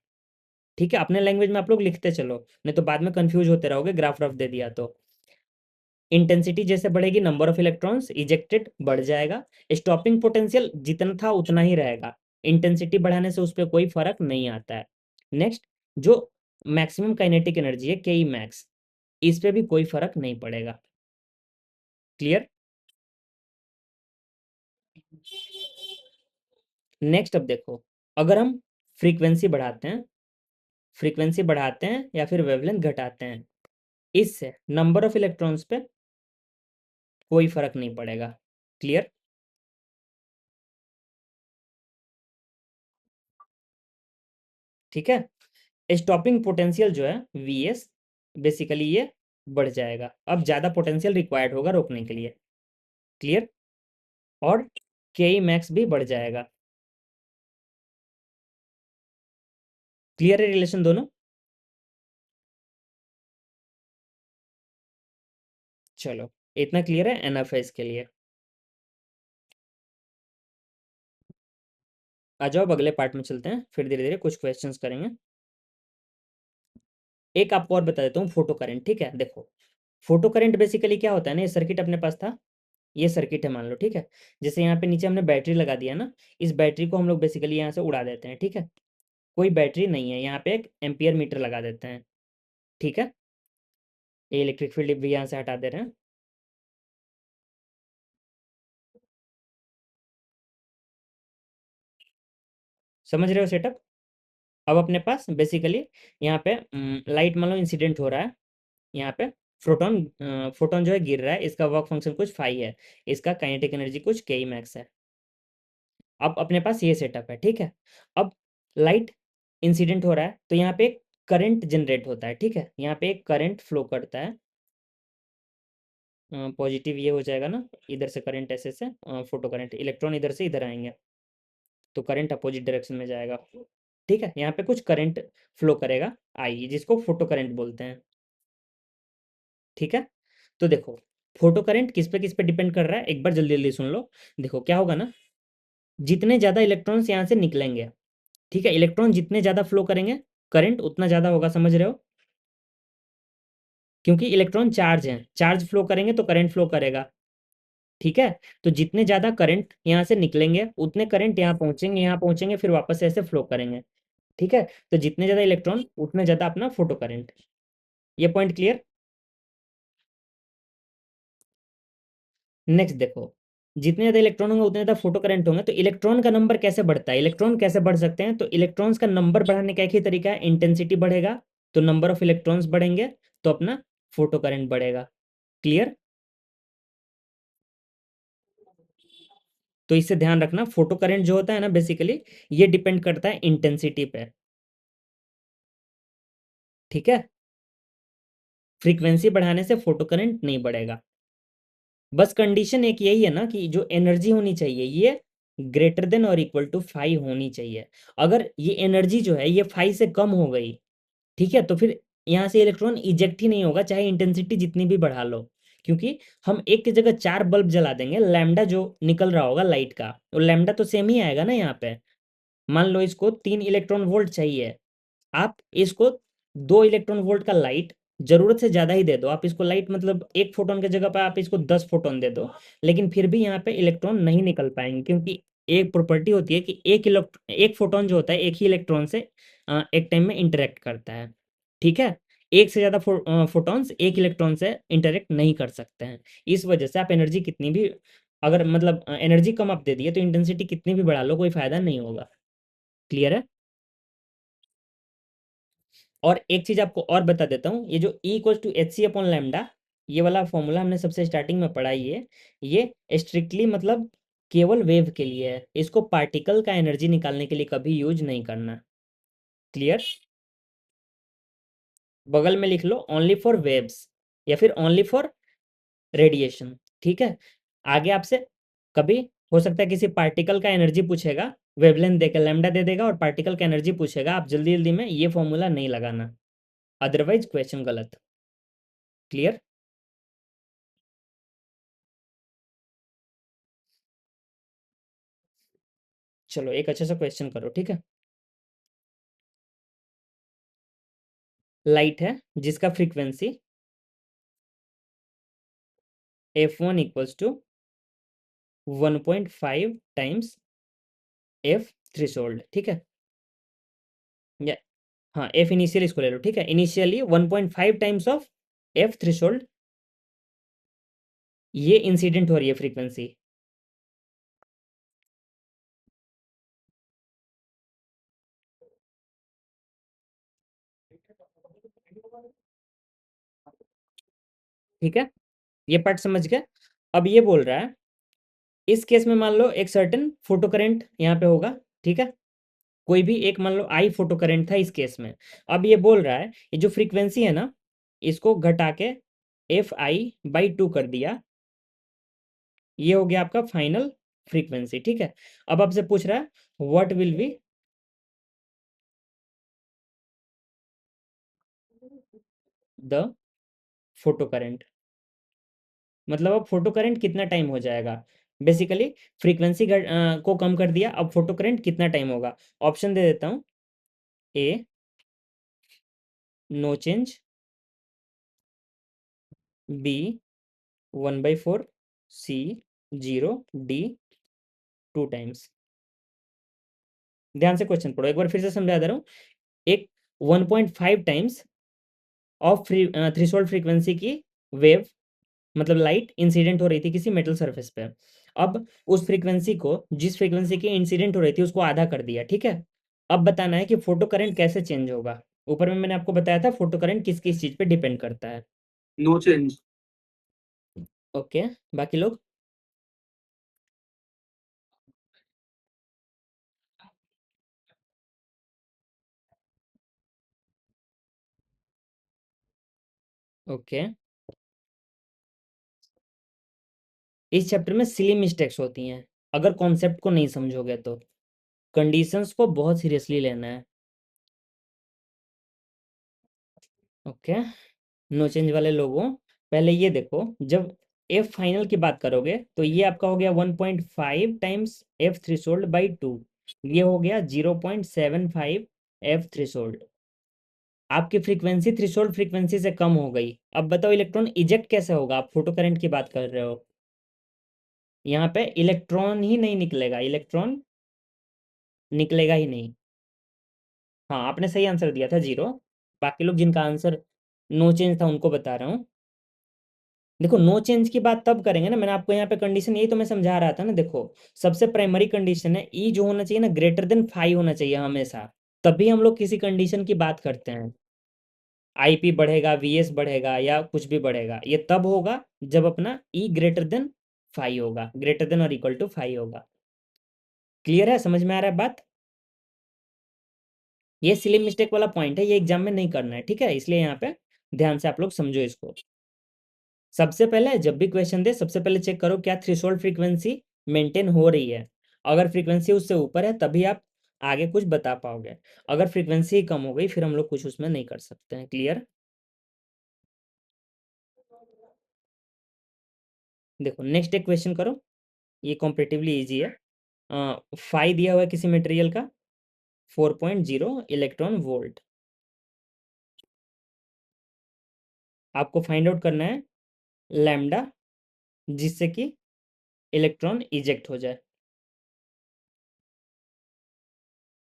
ठीक है। अपने लैंग्वेज में आप लोग लिखते चलो, नहीं तो बाद में कंफ्यूज होते रहोगे, ग्राफ रफ दे दिया तो। इंटेंसिटी जैसे बढ़ेगी, नंबर ऑफ इलेक्ट्रॉन्स इजेक्टेड बढ़ जाएगा। स्टॉपिंग पोटेंशियल जितना था उतना ही रहेगा, इंटेंसिटी बढ़ाने से उस पर कोई फर्क नहीं आता है। नेक्स्ट, जो मैक्सिमम काइनेटिक एनर्जी है के ई मैक्स, इस पे भी कोई फर्क नहीं पड़ेगा। क्लियर। नेक्स्ट अब देखो, अगर हम फ्रीक्वेंसी बढ़ाते हैं, या फिर वेवलेंथ घटाते हैं, इससे नंबर ऑफ इलेक्ट्रॉन्स पे कोई फर्क नहीं पड़ेगा। क्लियर? ठीक है। स्टॉपिंग पोटेंशियल जो है Vs, बेसिकली ये बढ़ जाएगा। अब ज़्यादा पोटेंशियल रिक्वायर्ड होगा रोकने के लिए। क्लियर? और के मैक्स भी बढ़ जाएगा। क्लियर है रिलेशन दोनों? चलो, इतना क्लियर है, एनफ है इसके लिए। आ जाओ अब अगले पार्ट में चलते हैं, फिर धीरे धीरे कुछ क्वेश्चंस करेंगे। एक आपको और बता देता हूँ, फोटो करंट। ठीक है, देखो फोटो करंट बेसिकली क्या होता है ना, ये सर्किट अपने पास था, ये सर्किट है मान लो। ठीक है, जैसे यहाँ पे नीचे हमने बैटरी लगा दिया ना, इस बैटरी को हम लोग बेसिकली यहाँ से उड़ा देते हैं। ठीक है, कोई बैटरी नहीं है, यहाँ पे एक एम्पियर मीटर लगा देते हैं। ठीक है, ये इलेक्ट्रिक फील्ड भी यहाँ से हटा दे रहे हैं। समझ रहे हो सेटअप? अब अपने पास बेसिकली यहाँ पे लाइट मान लो इंसिडेंट हो रहा है, यहाँ पे फोटोन, फोटोन जो है गिर रहा है, इसका वर्क फंक्शन कुछ फाई है, इसका काइनेटिक एनर्जी कुछ के मैक्स है। अब अपने पास ये सेटअप है। ठीक है, अब लाइट इंसिडेंट हो रहा है तो यहाँ पे एक करंट जनरेट होता है। ठीक है, यहाँ पे एक करंट फ्लो करता है, पॉजिटिव ये हो जाएगा ना, इधर से करंट ऐसे से, फोटो करंट, इलेक्ट्रॉन इधर से इधर आएंगे तो करंट अपोजिट डायरेक्शन में जाएगा। ठीक है, यहाँ पे कुछ करंट फ्लो करेगा आई, जिसको फोटो करंट बोलते हैं। ठीक है, तो देखो फोटो करंट किस पे डिपेंड कर रहा है, एक बार जल्दी जल्दी सुन लो। देखो क्या होगा ना, जितने ज़्यादा इलेक्ट्रॉन्स यहाँ से निकलेंगे, ठीक है, इलेक्ट्रॉन जितने ज़्यादा फ्लो करेंगे, करंट उतना ज़्यादा होगा। समझ रहे हो? क्योंकि इलेक्ट्रॉन चार्ज हैं, चार्ज फ्लो करेंगे तो करंट फ्लो करेगा। ठीक है, तो जितने ज़्यादा करंट यहाँ से निकलेंगे उतने करंट यहाँ पहुँचेंगे, फिर वापस से ऐसे फ्लो करेंगे। ठीक है, तो जितने ज़्यादा इलेक्ट्रॉन उतने ज़्यादा अपना फोटो करंट। ये पॉइंट क्लियर? नेक्स्ट देखो, जितने ज़्यादा इलेक्ट्रॉन होंगे उतने ज़्यादा फोटो करंट होंगे, तो इलेक्ट्रॉन का नंबर कैसे बढ़ता है, इलेक्ट्रॉन कैसे बढ़ सकते हैं? तो इलेक्ट्रॉन्स का नंबर बढ़ाने का एक ही तरीका है, इंटेंसिटी बढ़ेगा तो नंबर ऑफ इलेक्ट्रॉन्स बढ़ेंगे, तो अपना फोटो करंट बढ़ेगा। क्लियर? तो इससे ध्यान रखना, फोटो करंट जो होता है ना बेसिकली, ये डिपेंड करता है इंटेंसिटी पे। ठीक है, फ्रीक्वेंसी बढ़ाने से फोटो करंट नहीं बढ़ेगा। बस कंडीशन एक यही है ना कि जो एनर्जी होनी चाहिए ये ग्रेटर देन और इक्वल टू 5 होनी चाहिए। अगर ये एनर्जी जो है ये 5 से कम हो गई, ठीक है, तो फिर यहाँ से इलेक्ट्रॉन इजेक्ट ही नहीं होगा, चाहे इंटेंसिटी जितनी भी बढ़ा लो। क्योंकि हम एक की जगह 4 बल्ब जला देंगे, लैम्डा जो निकल रहा होगा लाइट का, वो लैम्डा तो सेम ही आएगा ना यहाँ पे। मान लो इसको 3 इलेक्ट्रॉन वोल्ट चाहिए, आप इसको 2 इलेक्ट्रॉन वोल्ट का लाइट जरूरत से ज़्यादा ही दे दो, आप इसको लाइट मतलब 1 फोटोन की जगह पर आप इसको 10 फोटोन दे दो, लेकिन फिर भी यहाँ पे इलेक्ट्रॉन नहीं निकल पाएंगे, क्योंकि एक प्रॉपर्टी होती है कि एक फोटोन जो होता है एक ही इलेक्ट्रॉन से एक टाइम में इंटरेक्ट करता है। ठीक है, एक से ज़्यादा फोटॉन्स एक इलेक्ट्रॉन से इंटरेक्ट नहीं कर सकते हैं। इस वजह से आप एनर्जी कितनी भी, अगर मतलब एनर्जी कम आप दे दिए तो इंटेंसिटी कितनी भी बढ़ा लो कोई फायदा नहीं होगा। क्लियर है? और एक चीज आपको और बता देता हूँ, ये जो E equal to H C upon lambda, ये वाला फॉर्मूला हमने सबसे स्टार्टिंग में पढ़ा ही है, ये स्ट्रिक्टली मतलब केवल वेव के लिए है, इसको पार्टिकल का एनर्जी निकालने के लिए कभी यूज नहीं करना। क्लियर? बगल में लिख लो ओनली फॉर वेव्स, या फिर ओनली फॉर रेडिएशन। ठीक है, आगे आपसे कभी हो सकता है किसी पार्टिकल का एनर्जी पूछेगा, वेवलेंथ देकर लैम्डा दे देगा और पार्टिकल का एनर्जी पूछेगा, आप जल्दी जल्दी में ये फॉर्मूला नहीं लगाना, अदरवाइज क्वेश्चन गलत। क्लियर? चलो एक अच्छा सा क्वेश्चन करो। ठीक है, लाइट है जिसका frequency f1 equals to 1.5 times f threshold. ठीक है, या हाँ f इनिशियल इसको ले लो। ठीक है, initially 1.5 times of f threshold, ये इंसिडेंट हो रही है फ्रीक्वेंसी। ठीक है, ये पार्ट समझ गए। अब ये बोल रहा है इस केस में मान लो एक सर्टेन फोटो करंट यहाँ पे होगा, ठीक है, कोई भी एक मान लो आई फोटो करंट था इस केस में। अब ये बोल रहा है ये जो फ्रीक्वेंसी है ना, इसको घटा के Fi/2 कर दिया, ये हो गया आपका फाइनल फ्रीक्वेंसी। ठीक है, अब आपसे पूछ रहा है what will be the photo current, मतलब अब फोटो करंट कितना टाइम हो जाएगा। बेसिकली फ्रीक्वेंसी को कम कर दिया, अब फोटो करंट कितना टाइम होगा। ऑप्शन दे देता हूँ, ए नो चेंज, बी 1/4, सी 0, डी 2 टाइम्स। ध्यान से क्वेश्चन पढ़ो, एक बार फिर से समझा दे रहा हूँ। एक 1.5 टाइम्स ऑफ थ्रेशोल्ड फ्रीक्वेंसी की वेव, मतलब लाइट इंसिडेंट हो रही थी किसी मेटल सरफेस पे। अब उस फ्रीक्वेंसी को, जिस फ्रीक्वेंसी की इंसिडेंट हो रही थी, उसको आधा कर दिया। ठीक है, अब बताना है कि फोटो करंट कैसे चेंज होगा। ऊपर में मैंने आपको बताया था फोटो करंट किस किस चीज पे डिपेंड करता है। No change. ओके, बाकी लोग। ओके, इस चैप्टर में सिली मिस्टेक्स होती हैं अगर कॉन्सेप्ट को नहीं समझोगे तो। कंडीशंस को बहुत सीरियसली लेना है। ओके, नो चेंज वाले लोगों, पहले ये देखो, जब एफ फाइनल की बात करोगे तो ये आपका हो गया 1.5 टाइम्स एफ थ्रेशोल्ड बाई 2, ये हो गया 0.75 एफ थ्रेशोल्ड। आपकी फ्रीक्वेंसी थ्रेशोल्ड फ्रीक्वेंसी से कम हो गई। अब बताओ इलेक्ट्रॉन इजेक्ट कैसे होगा, आप फोटो करंट की बात कर रहे हो। यहाँ पे इलेक्ट्रॉन ही नहीं निकलेगा, इलेक्ट्रॉन निकलेगा ही नहीं। हाँ, आपने सही आंसर दिया था 0। बाकी लोग जिनका आंसर नो चेंज था उनको बता रहा हूँ। देखो नो चेंज की बात तब करेंगे ना, मैंने आपको यहाँ पे कंडीशन यही तो मैं समझा रहा था ना। देखो सबसे प्राइमरी कंडीशन है ई जो होना चाहिए ना, ग्रेटर देन 5 होना चाहिए हमेशा, तभी हम लोग किसी कंडीशन की बात करते हैं। आईपी बढ़ेगा, वीएस बढ़ेगा या कुछ भी बढ़ेगा, ये तब होगा जब अपना ई ग्रेटर देन 5 होगा, ग्रेटर देन और इक्वल टू 5 होगा। क्लियर है, समझ में आ रहा है बात। ये सिली मिस्टेक वाला पॉइंट है, ये एग्जाम में नहीं करना है, ठीक है, इसलिए यहाँ पे ध्यान से आप लोग समझो इसको। सबसे पहले जब भी क्वेश्चन दे, सबसे पहले चेक करो क्या थ्रेशोल्ड फ्रीक्वेंसी मेंटेन हो रही है। अगर फ्रीक्वेंसी उससे ऊपर है तभी आप आगे कुछ बता पाओगे। अगर फ्रीक्वेंसी कम हो गई फिर हम लोग कुछ उसमें नहीं कर सकते हैं। क्लियर। देखो नेक्स्ट एक क्वेश्चन करो, ये कॉम्पिटिटिवली इजी है। फाई दिया हुआ है किसी मटेरियल का, 4.0 इलेक्ट्रॉन वोल्ट। आपको फाइंड आउट करना है लैम्डा, जिससे कि इलेक्ट्रॉन इजेक्ट हो जाए,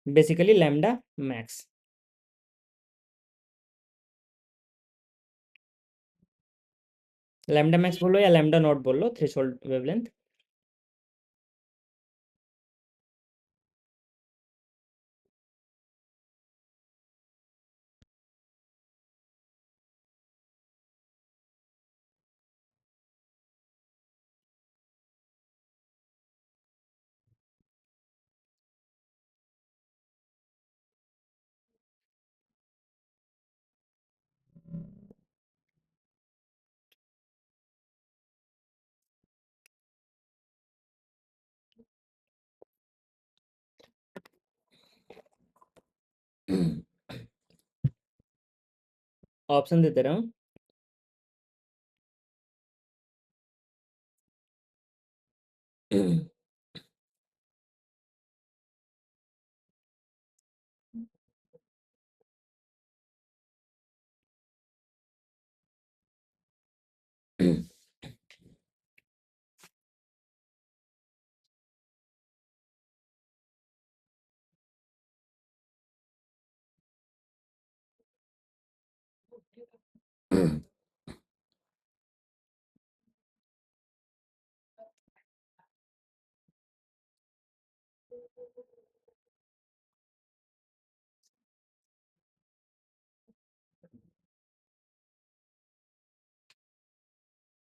basically lambda max. Lambda max बोलो या लैम्डा नॉट बोलो, थ्रेशोल्ड वेवलेंथ। ऑप्शन देते रहा हूँ।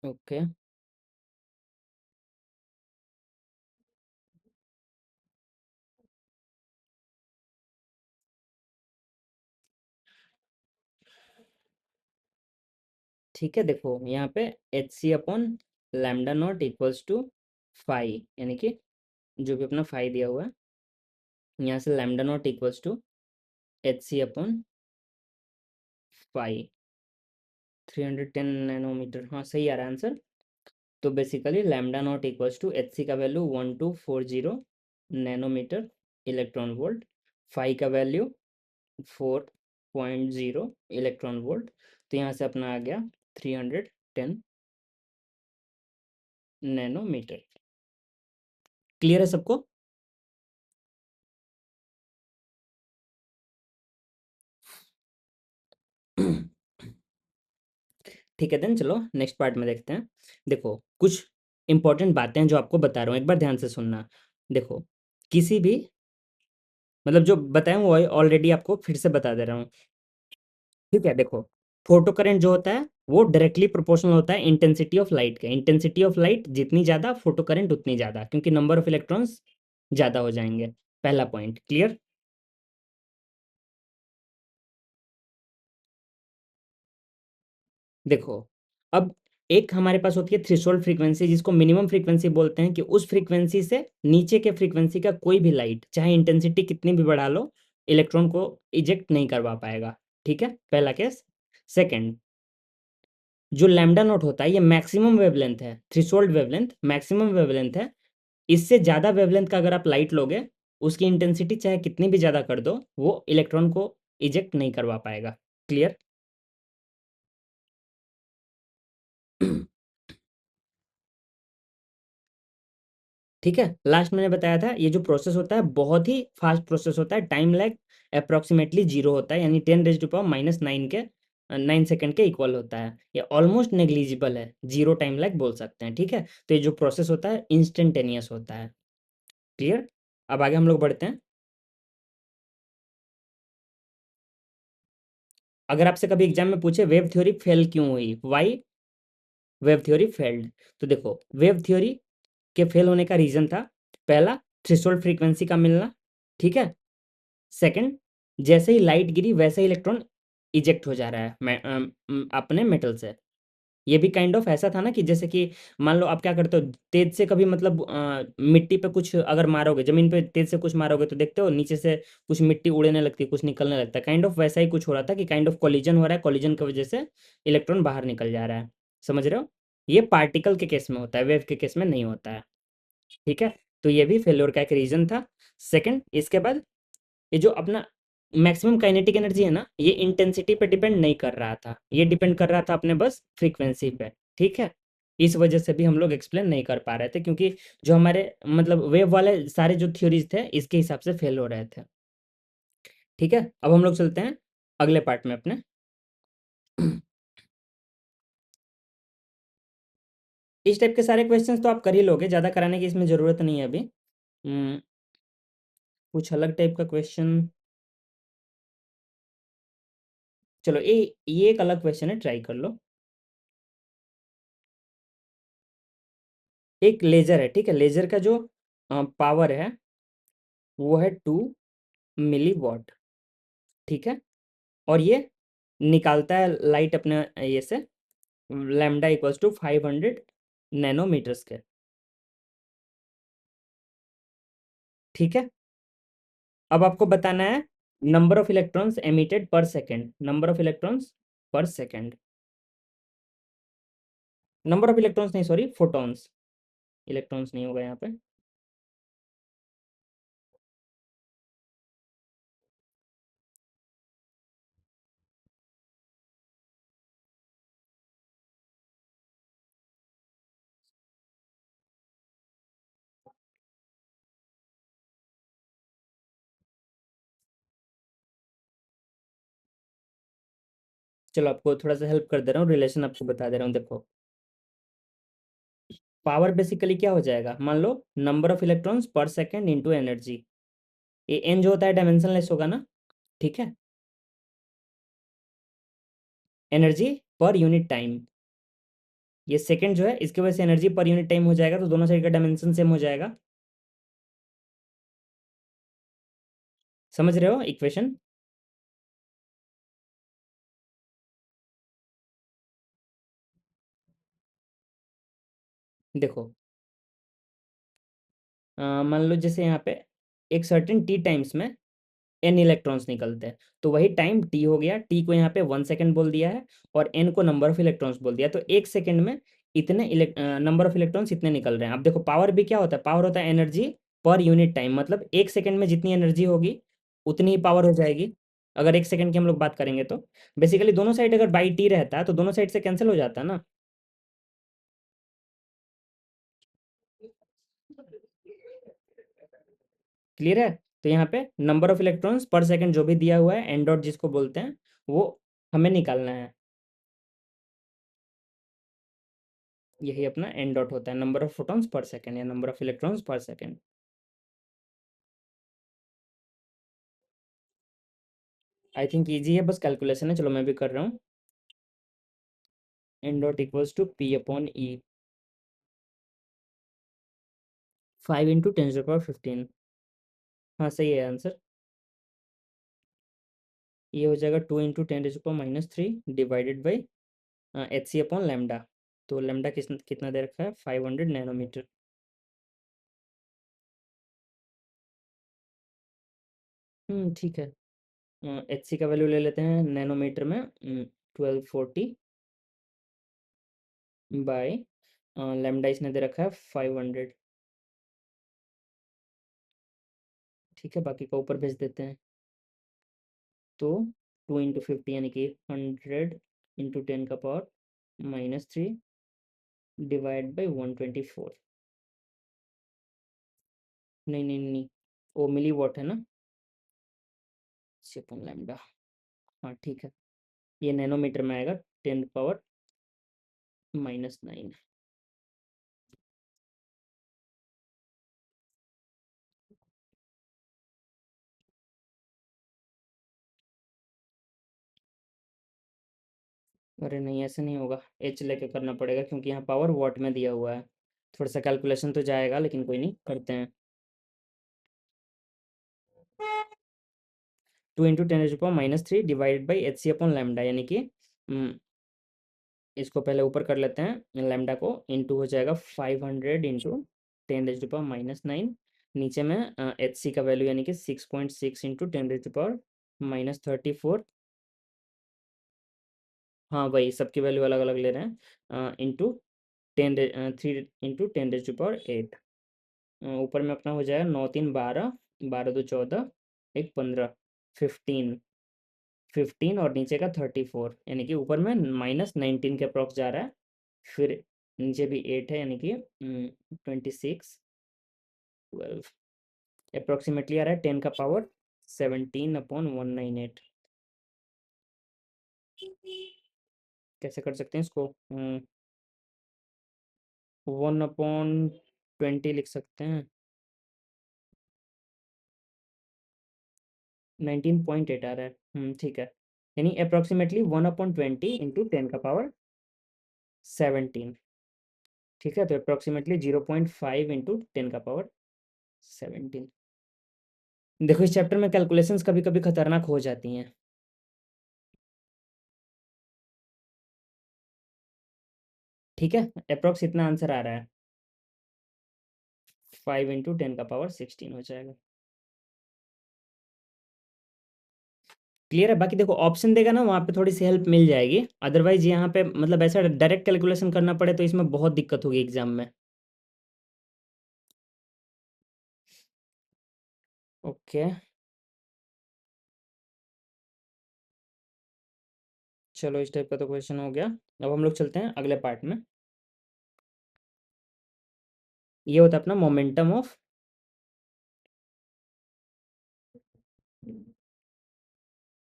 ओके। ठीक है, देखो यहाँ पे H C upon lambda not equals to phi, यानी कि जो भी अपना फाई दिया हुआ है, यहाँ से lambda not equals to H C upon phi, 310 nanometre, हाँ सही आ रहा है आंसर। तो basically lambda not equals to H C का value 1240 nanometre electron volt, phi का वैल्यू 4.0 इलेक्ट्रॉन वोल्ट। तो यहाँ से अपना आ गया 310 नैनोमीटर। क्लियर है सबको? ठीक है, देन चलो नेक्स्ट पार्ट में देखते हैं। देखो कुछ इंपॉर्टेंट बातें हैं जो आपको बता रहा हूँ, एक बार ध्यान से सुनना। देखो किसी भी, मतलब जो बताया वो ऑलरेडी आपको फिर से बता दे रहा हूँ। ठीक है, देखो फोटो करंट जो होता है वो डायरेक्टली प्रोपोर्शनल होता है इंटेंसिटी ऑफ लाइट के। इंटेंसिटी ऑफ लाइट जितनी ज़्यादा, फोटो करंट उतनी ज़्यादा, क्योंकि नंबर ऑफ इलेक्ट्रॉन्स ज़्यादा हो जाएंगे। पहला पॉइंट क्लियर। देखो अब एक हमारे पास होती है थ्रेशोल्ड फ्रीक्वेंसी, जिसको मिनिमम फ्रीक्वेंसी बोलते हैं, कि उस फ्रीक्वेंसी से नीचे के फ्रीक्वेंसी का कोई भी लाइट चाहे इंटेंसिटी कितनी भी बढ़ा लो, इलेक्ट्रॉन को इजेक्ट नहीं करवा पाएगा। ठीक है, पहला केस। सेकंड, जो लैम्डा नोट होता है ये मैक्सिमम वेवलेंथ है, थ्रेशोल्ड वेवलेंथ मैक्सिमम वेवलेंथ है। इससे ज़्यादा वेवलेंथ का अगर आप लाइट लोगे, उसकी इंटेंसिटी चाहे कितनी भी ज़्यादा कर दो, वो इलेक्ट्रॉन को इजेक्ट नहीं करवा पाएगा। क्लियर? ठीक है, लास्ट मैंने बताया था ये जो प्रोसेस होता है बहुत ही फास्ट प्रोसेस होता है, टाइम लैग अप्रॉक्सीमेटली जीरो होता है, यानी 10⁻⁹ के 9 सेकंड के इक्वल होता है। ये ऑलमोस्ट नेग्लिजिबल है, जीरो टाइम लैग बोल सकते हैं। ठीक है, तो ये जो प्रोसेस होता है इंस्टेंटेनियस होता है। क्लियर? अब आगे हम लोग बढ़ते हैं। अगर आपसे कभी एग्जाम में पूछे वेव थ्योरी फेल क्यों हुई, वाई वेव थ्योरी फेल्ड, तो देखो वेव थ्योरी के फेल होने का रीजन था, पहला थ्रेशोल्ड फ्रीक्वेंसी का मिलना। ठीक है। सेकंड, जैसे ही लाइट गिरी वैसे ही इलेक्ट्रॉन इजेक्ट हो जा रहा है अपने मेटल से। ये भी काइंड ऑफ ऐसा था ना कि जैसे कि मान लो आप क्या करते हो, तेज से कभी मतलब मिट्टी पे कुछ अगर मारोगे, जमीन पे तेज से कुछ मारोगे, तो देखते हो नीचे से कुछ मिट्टी उड़ने लगती है, कुछ निकलने लगता है। काइंड ऑफ वैसा ही कुछ हो रहा था कि काइंड ऑफ कोलिजन हो रहा है, कोलिजन की वजह से इलेक्ट्रॉन बाहर निकल जा रहा है। समझ रहे हो? ये पार्टिकल के केस में होता है, वेव के केस में नहीं होता है। ठीक है, तो ये भी फेल्योर का एक रीजन था। सेकंड, इसके बाद ये जो अपना मैक्सिमम काइनेटिक एनर्जी है ना, ये इंटेंसिटी पे डिपेंड नहीं कर रहा था, ये डिपेंड कर रहा था अपने बस फ्रीक्वेंसी पे। ठीक है, इस वजह से भी हम लोग एक्सप्लेन नहीं कर पा रहे थे, क्योंकि जो हमारे मतलब वेव वाले सारे जो थ्योरीज थे इसके हिसाब से फेल हो रहे थे। ठीक है, अब हम लोग चलते हैं अगले पार्ट में अपने। इस टाइप के सारे क्वेश्चंस तो आप कर ही लोगे, ज़्यादा कराने की इसमें ज़रूरत नहीं है अभी। हम्म, कुछ अलग टाइप का क्वेश्चन, चलो ये एक अलग क्वेश्चन है, ट्राई कर लो। एक लेजर है, ठीक है, लेजर का जो पावर है वो है 2 मिली वॉट। ठीक है, और ये निकालता है लाइट अपने ये से लैम्डा इक्वल्स टू 500 नैनोमीटर्स के। ठीक है, अब आपको बताना है नंबर ऑफ इलेक्ट्रॉन्स एमिटेड पर सेकेंड, नंबर ऑफ इलेक्ट्रॉन्स पर सेकेंड, नंबर ऑफ इलेक्ट्रॉन्स नहीं, सॉरी, फोटॉन्स, इलेक्ट्रॉन्स नहीं होगा यहाँ पे। चलो आपको थोड़ा सा हेल्प कर दे रहा हूँ, रिलेशन आपको बता दे रहा हूँ। देखो पावर बेसिकली क्या हो जाएगा, मान लो नंबर ऑफ इलेक्ट्रॉन्स पर सेकेंड इंटू एनर्जी, ये एन जो होता है डायमेंशनलेस होगा ना। ठीक है, एनर्जी पर यूनिट टाइम, ये सेकंड जो है इसकी वजह से एनर्जी पर यूनिट टाइम हो जाएगा, तो दोनों साइड का डायमेंशन सेम हो जाएगा। समझ रहे हो इक्वेशन? देखो मान लो जैसे यहाँ पे एक सर्टेन टी टाइम्स में एन इलेक्ट्रॉन्स निकलते हैं, तो वही टाइम टी हो गया। टी को यहाँ पे 1 सेकेंड बोल दिया है और एन को नंबर ऑफ इलेक्ट्रॉन्स बोल दिया, तो 1 सेकेंड में इतने नंबर ऑफ इलेक्ट्रॉन्स इतने निकल रहे हैं। अब देखो पावर भी क्या होता है, पावर होता है एनर्जी पर यूनिट टाइम, मतलब 1 सेकेंड में जितनी एनर्जी होगी उतनी ही पावर हो जाएगी। अगर 1 सेकेंड की हम लोग बात करेंगे तो बेसिकली दोनों साइड अगर बाई टी रहता है तो दोनों साइड से कैंसिल हो जाता है ना। क्लियर है? तो यहाँ पे नंबर ऑफ इलेक्ट्रॉन्स पर सेकंड जो भी दिया हुआ है एन डॉट जिसको बोलते हैं, वो हमें निकालना है। यही अपना एन डॉट होता है, number of photons per second या नंबर ऑफ इलेक्ट्रॉन्स पर सेकंड। आई थिंक ईजी है, बस कैलकुलेशन है। चलो मैं भी कर रहा हूँ। N dot equals to P upon E, 5 × 10⁻15। हाँ सही है आंसर। ये हो जाएगा 2 × 10⁻³ divided by H C upon lambda. तो लेमडा कितना दे रखा है, 500 नैनोमीटर। ठीक है। एच सी का वैल्यू ले लेते हैं नैनोमीटर में, 1240 बाय लेमडा इसने दे रखा है 500। ठीक है, बाकी का ऊपर भेज देते हैं। तो 2 × 50 यानी कि 100 × 10⁻³ डिवाइड बाई 124। नहीं नहीं नहीं, वो मिली वॉट है ना, सेपन लैम्डा। हाँ ठीक है, ये नैनोमीटर में आएगा, 10⁻⁻9। अरे नहीं ऐसे नहीं होगा, एच लेके करना पड़ेगा क्योंकि यहाँ पावर वॉट में दिया हुआ है। थोड़ा सा कैलकुलेशन तो जाएगा, लेकिन कोई नहीं, करते हैं। 2 × 10⁻³ divided by H C upon lambda, यानी कि इसको पहले ऊपर कर लेते हैं, लैम्डा को इंटू हो जाएगा 500 × 10⁻⁹। नीचे में एच सी का वैल्यू यानी कि 6.6 × 10⁻⁻34। हाँ वही सबकी वैल्यू अलग अलग ले रहे हैं, इंटू 3 × 10⁸ ऊपर में अपना हो जाएगा 9×3 = 12, 12×2 = 14, एक 15, 15, 15 और नीचे का 34, यानी कि ऊपर में -19 के अप्रॉक्स जा रहा है। फिर नीचे भी 8 है, यानी कि 26, 12 अप्रॉक्सीमेटली आ रहा है 10⁻17/198। कैसे कर सकते हैं इसको, 1/20 लिख सकते हैं। 19.8 आ रहा है, ठीक है। यानी अप्रॉक्सीमेटली 1/20 इंटू 10⁻17। ठीक है, तो अप्रॉक्सीमेटली 0.5 इंटू 10⁻17। देखो इस चैप्टर में कैलकुलेशंस कभी कभी खतरनाक हो जाती हैं। ठीक है, अप्रॉक्स इतना आंसर आ रहा है, 5 × 10⁻16 हो जाएगा। क्लियर है? बाकी देखो ऑप्शन देगा ना, वहाँ पे थोड़ी सी हेल्प मिल जाएगी, अदरवाइज यहाँ पे मतलब ऐसा डायरेक्ट कैलकुलेशन करना पड़े तो इसमें बहुत दिक्कत होगी एग्जाम में। ओके, चलो इस टाइप का तो क्वेश्चन हो गया। अब हम लोग चलते हैं अगले पार्ट में। ये होता है अपना मोमेंटम ऑफ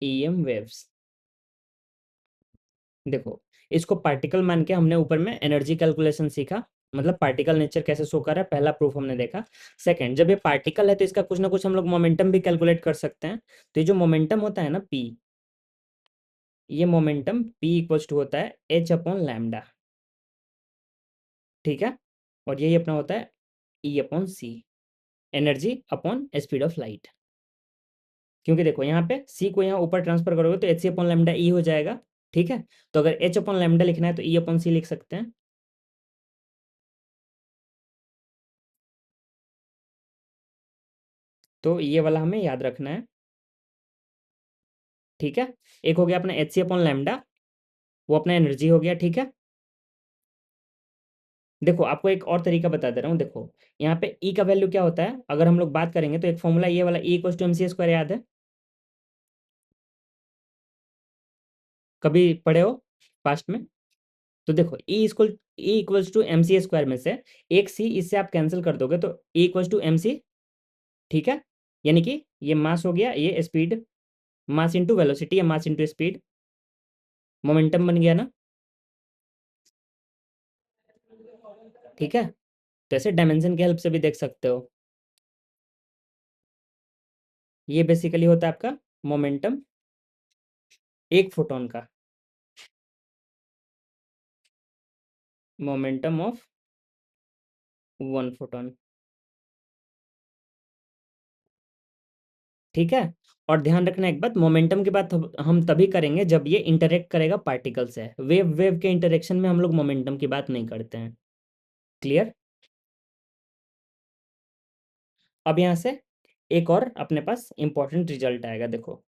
ईएम वेव्स। देखो इसको पार्टिकल मान के हमने ऊपर में एनर्जी कैलकुलेशन सीखा, मतलब पार्टिकल नेचर कैसे शो कर रहा है, पहला प्रूफ हमने देखा। सेकंड, जब ये पार्टिकल है तो इसका कुछ ना कुछ हम लोग मोमेंटम भी कैलकुलेट कर सकते हैं। तो ये जो मोमेंटम होता है ना पी, ये मोमेंटम पी इक्वल्स टू होता है एच अपॉन लैम्डा। ठीक है, और यही अपना होता है E upon C, energy upon speed of light. क्योंकि देखो यहाँ पे सी को यहाँ ऊपर ट्रांसफर करोगे तो एच सी अपॉन लैम्डा ई हो जाएगा। ठीक है, तो अगर एच अपॉन लैम्डा लिखना है तो ई अपॉन सी लिख सकते हैं। तो ये वाला हमें याद रखना है। ठीक है, एक हो गया अपना एच सी अपॉन लैम्डा, वो अपना एनर्जी हो गया। ठीक है, देखो आपको एक और तरीका बता दे रहा हूँ। देखो यहाँ पे ई का वैल्यू क्या होता है, अगर हम लोग बात करेंगे तो एक फॉर्मूला ये वाला E equals to M C square याद है, कभी पढ़े हो पास्ट में? तो देखो E equals to M C square में से एक सी इससे आप कैंसिल कर दोगे तो E equals to M C. ठीक है, यानी कि ये मास हो गया, ये स्पीड, मास इंटू वेलोसिटी या मास इंटू स्पीड, मोमेंटम बन गया ना। ठीक है, तो ऐसे डायमेंशन की हेल्प से भी देख सकते हो। ये बेसिकली होता है आपका मोमेंटम एक फोटोन का, मोमेंटम ऑफ वन फोटोन। ठीक है, और ध्यान रखना एक बात, मोमेंटम की बात हम तभी करेंगे जब ये इंटरेक्ट करेगा पार्टिकल से। वेव वेव के इंटरेक्शन में हम लोग मोमेंटम की बात नहीं करते हैं। क्लियर? अब यहाँ से एक और अपने पास इंपॉर्टेंट रिजल्ट आएगा। देखो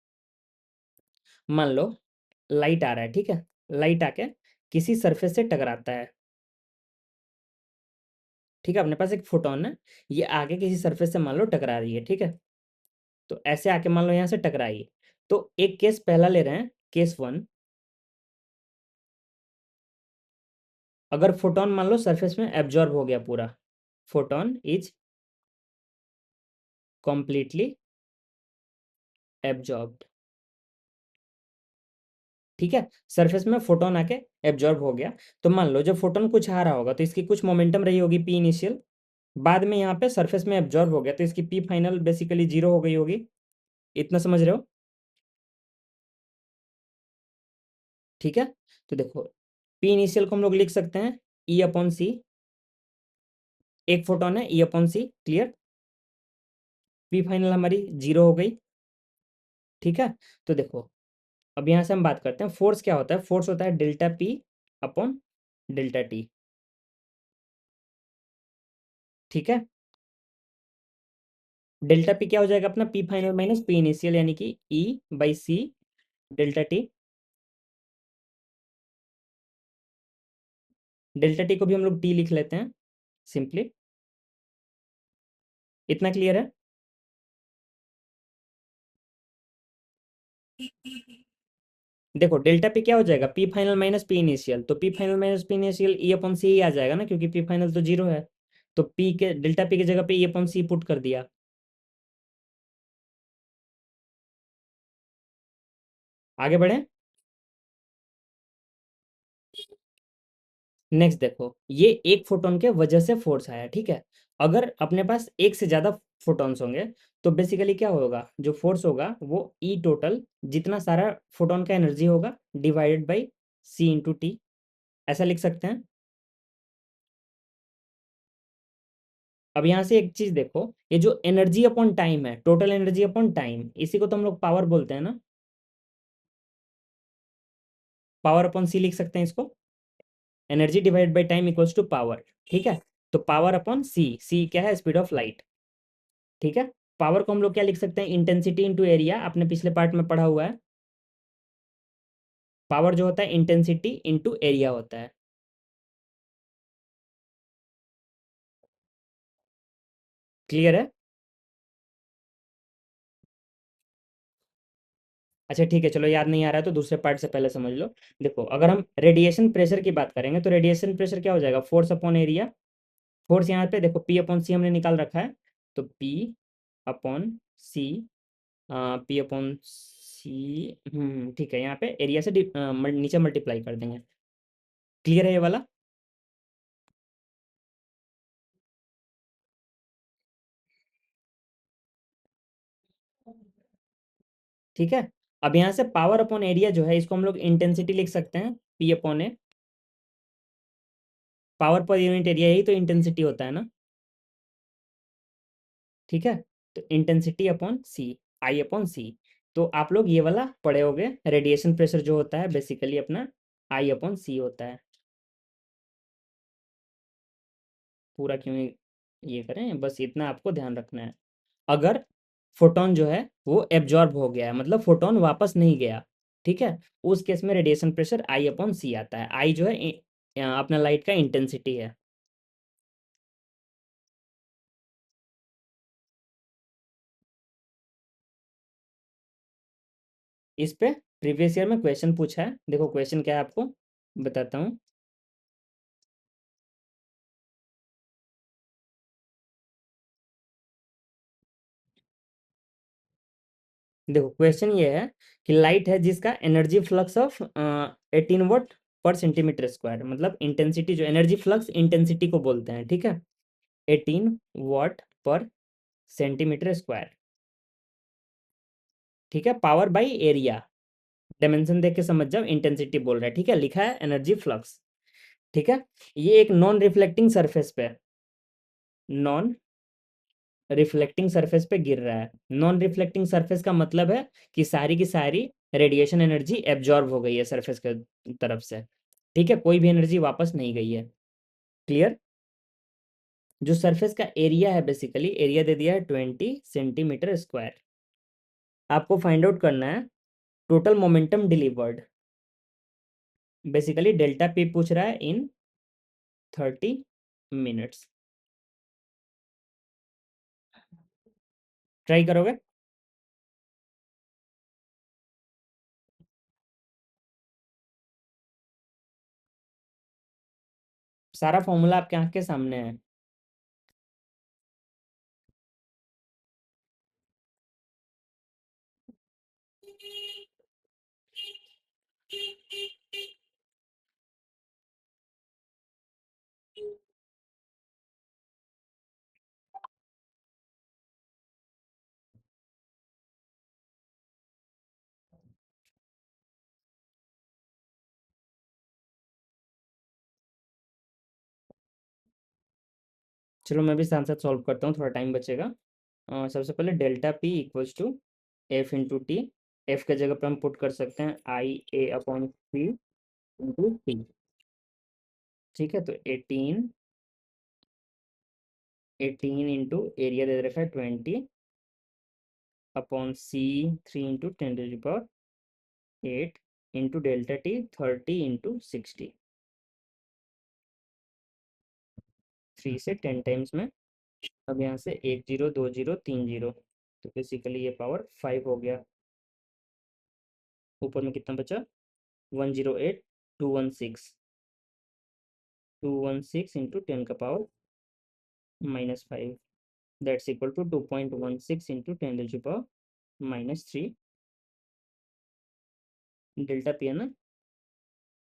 मान लो लाइट आ रहा है, ठीक है, लाइट आके किसी सरफेस से टकराता है। ठीक है, अपने पास एक फोटोन है, ये आगे किसी सरफेस से मान लो टकरा रही है। ठीक है, तो ऐसे आके मान लो यहाँ से टकराई। तो एक केस पहला ले रहे हैं, केस वन। अगर फोटोन मान लो सरफेस में एब्जॉर्ब हो गया पूरा, फोटोन इज कंप्लीटली एब्जॉर्ब्ड। ठीक है, सरफेस में फोटोन आके एब्जॉर्ब हो गया, तो मान लो जब फोटोन कुछ आ रहा होगा तो इसकी कुछ मोमेंटम रही होगी पी इनिशियल, बाद में यहाँ पे सरफेस में एब्जॉर्ब हो गया तो इसकी पी फाइनल बेसिकली जीरो हो गई होगी। इतना समझ रहे हो? ठीक है, तो देखो पी इनिशियल को हम लोग लिख सकते हैं ई अपॉन सी, एक फोटोन है ई अपॉन सी। क्लियर? पी फाइनल हमारी जीरो हो गई। ठीक है, तो देखो अब यहाँ से हम बात करते हैं फोर्स क्या होता है। फोर्स होता है delta P upon delta T. ठीक है, डेल्टा पी क्या हो जाएगा अपना, P final minus P initial, यानी कि E by C delta T. Delta T को भी हम लोग टी लिख लेते हैं सिंपली। इतना क्लियर है? देखो डेल्टा पी क्या हो जाएगा, P final minus P initial, तो P final minus P initial E upon C ही आ जाएगा ना, क्योंकि पी फाइनल तो जीरो है। तो पी के डेल्टा पी की जगह पे ई अपॉन सी पुट कर दिया। आगे बढ़े। नेक्स्ट देखो, ये एक फोटोन के वजह से फोर्स आया। ठीक है, अगर अपने पास एक से ज्यादा फोटॉन्स होंगे तो बेसिकली क्या होगा, जो फोर्स होगा वो ई टोटल जितना सारा फोटोन का एनर्जी होगा divided by C into T, ऐसा लिख सकते हैं। अब यहाँ से एक चीज देखो, ये जो एनर्जी अपॉन टाइम है, टोटल एनर्जी अपॉन टाइम, इसी को तो हम लोग पावर बोलते हैं ना, पावर अपॉन सी लिख सकते हैं इसको। Energy divide by time equals to power. ठीक है, तो पावर अपॉन सी, सी क्या है, स्पीड ऑफ लाइट। ठीक है, पावर को हम लोग क्या लिख सकते हैं, इंटेंसिटी इंटू एरिया, आपने पिछले पार्ट में पढ़ा हुआ है। पावर जो होता है इंटेंसिटी इंटू एरिया होता है। क्लियर है? अच्छा ठीक है, चलो याद नहीं आ रहा है तो दूसरे पार्ट से पहले समझ लो। देखो अगर हम रेडिएशन प्रेशर की बात करेंगे तो रेडिएशन प्रेशर क्या हो जाएगा, फोर्स अपॉन एरिया। फोर्स यहाँ पे देखो पी अपॉन सी हमने निकाल रखा है, तो पी अपॉन सी, पी अपॉन सी, ठीक है, यहाँ पे एरिया से नीचे मल्टीप्लाई कर देंगे। क्लियर है ये वाला? ठीक है, अब यहाँ से पावर अपॉन एरिया जो है इसको हम लोग इंटेंसिटी लिख सकते हैं, पी अपॉन ए। पावर पर यूनिट एरिया यही तो इंटेंसिटी होता है ना, ठीक है। तो इंटेंसिटी अपॉन सी, आई अपॉन सी। तो आप लोग ये वाला पढ़े होगे, रेडिएशन प्रेशर जो होता है बेसिकली अपना आई अपॉन सी होता है। पूरा क्यों ये करें, बस इतना आपको ध्यान रखना है। अगर फोटोन जो है वो एब्जॉर्ब हो गया है, मतलब फोटोन वापस नहीं गया, ठीक है, उस केस में रेडिएशन प्रेशर आई अपॉन सी आता है। आई जो है अपना लाइट का इंटेंसिटी है। इस पे प्रीवियस ईयर में क्वेश्चन पूछा है, देखो क्वेश्चन क्या है आपको बताता हूँ। देखो क्वेश्चन ये है कि लाइट है जिसका एनर्जी फ्लक्स ऑफ 18 वाट पर सेंटीमीटर स्क्वायर, मतलब इंटेंसिटी जो एनर्जी फ्लक्स इंटेंसिटी को बोलते हैं, ठीक है, 18 वाट पर सेंटीमीटर स्क्वायर, ठीक है, पावर बाई एरिया। डायमेंशन देख के समझ जाओ, इंटेंसिटी बोल रहा है, ठीक है, लिखा है एनर्जी फ्लक्स, ठीक है। ये एक नॉन रिफ्लेक्टिंग सरफेस पे, नॉन रिफ्लेक्टिंग सरफेस पे गिर रहा है। नॉन रिफ्लेक्टिंग सरफेस का मतलब है कि सारी की सारी रेडिएशन एनर्जी एब्जॉर्ब हो गई है सरफेस के तरफ से, ठीक है, कोई भी एनर्जी वापस नहीं गई है। क्लियर। जो सरफेस का एरिया है, बेसिकली एरिया दे दिया है 20 सेंटीमीटर स्क्वायर। आपको फाइंड आउट करना है total momentum delivered, basically delta P पूछ रहा है इन 30 मिनट्स। ट्राई करोगे? सारा फॉर्मूला आपके आंख के सामने है। चलो मैं भी साथ साथ सॉल्व करता हूँ, थोड़ा टाइम बचेगा। सबसे पहले delta P equals to F into T. F के जगह पे हम पुट कर सकते हैं I A upon P into T, ठीक है। तो 18 इंटू एरिया दे रखा है 20 upon C 3 into 10 to the power 8 into delta T 30 into 60, 3 से 10 टाइम्स में। अब यहाँ से 1 0 2 0 3 0, तो बेसिकली ये पावर 5 हो गया। ऊपर में कितना बचा? 108 216, 216 इंटू 10 का power -5, that's equal to 2.16 into 10 to the power -3। Delta P है ना,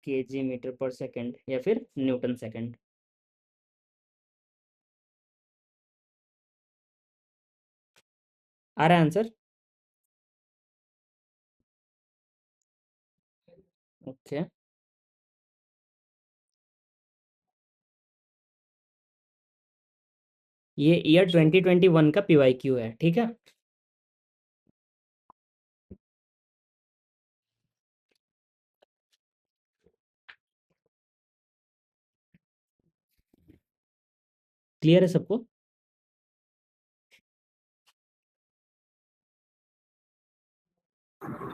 केजी मीटर पर सेकेंड या फिर न्यूटन सेकेंड। आ रहा है आंसर? ओके। ये ईयर 2021 का पीवाईक्यू है, ठीक है। क्लियर है सबको?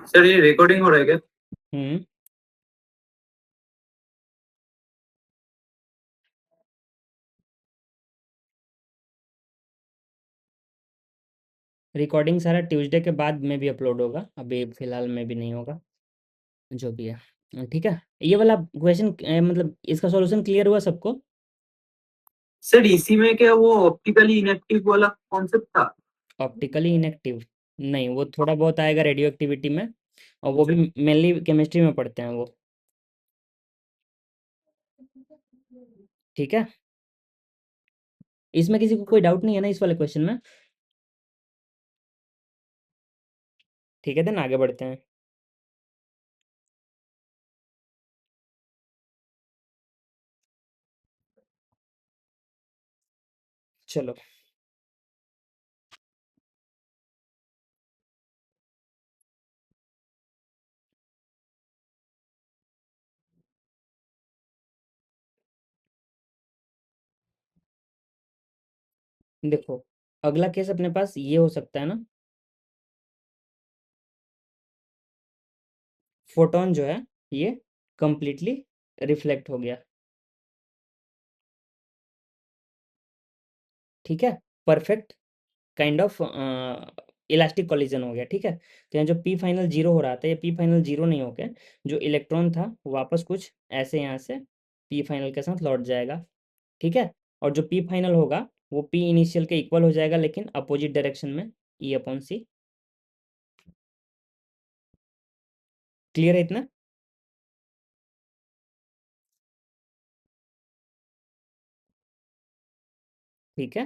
सर ये रिकॉर्डिंग हो रहा है क्या? हम्म। रिकॉर्डिंग सारा ट्यूसडे के बाद में भी अपलोड होगा, अभी फिलहाल में भी नहीं होगा, जो भी है, ठीक है। ये वाला क्वेश्चन मतलब इसका सॉल्यूशन क्लियर हुआ सबको? सर इसी में क्या वो ऑप्टिकली इनएक्टिव वाला कॉन्सेप्ट था? ऑप्टिकली इनएक्टिव नहीं, वो थोड़ा बहुत आएगा रेडियो एक्टिविटी में, और वो भी मेनली केमिस्ट्री में पढ़ते हैं वो, ठीक है। इसमें किसी को कोई डाउट नहीं है ना इस वाले क्वेश्चन में? ठीक है, देन आगे बढ़ते हैं। चलो देखो, अगला केस अपने पास ये हो सकता है ना, फोटोन जो है ये कंप्लीटली रिफ्लेक्ट हो गया, ठीक है, perfect kind of elastic collision हो गया, ठीक है। तो यहाँ जो पी फाइनल जीरो हो रहा था, ये पी फाइनल जीरो नहीं हो गया, जो इलेक्ट्रॉन था वापस कुछ ऐसे यहाँ से पी फाइनल के साथ लौट जाएगा, ठीक है। और जो पी फाइनल होगा वो पी इनिशियल के इक्वल हो जाएगा, लेकिन अपोजिट डायरेक्शन में, ई अपॉन सी। क्लियर है इतना? ठीक है।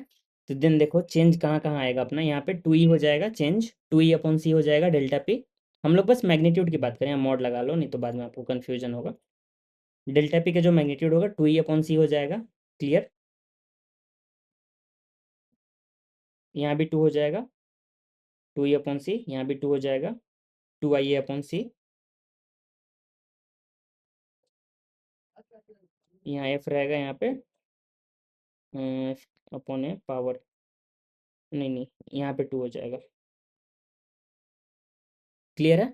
तो देन देखो चेंज कहाँ कहाँ आएगा अपना, यहाँ पे टू ई हो जाएगा चेंज, टू ई अपॉन सी हो जाएगा डेल्टा पी। हम लोग बस मैग्नीट्यूड की बात करें, मॉड लगा लो, नहीं तो बाद में आपको कन्फ्यूजन होगा। डेल्टा पी का जो मैग्नीट्यूड होगा टू ई अपॉन सी हो जाएगा। क्लियर? यहाँ भी टू हो जाएगा, टू ई अपॉन सी, यहाँ भी टू हो जाएगा, टू आई ए अपॉन सी, यहाँ एफ रहेगा यहाँ पे अपॉन ए पावर, नहीं नहीं, यहाँ पे टू हो जाएगा। क्लियर है?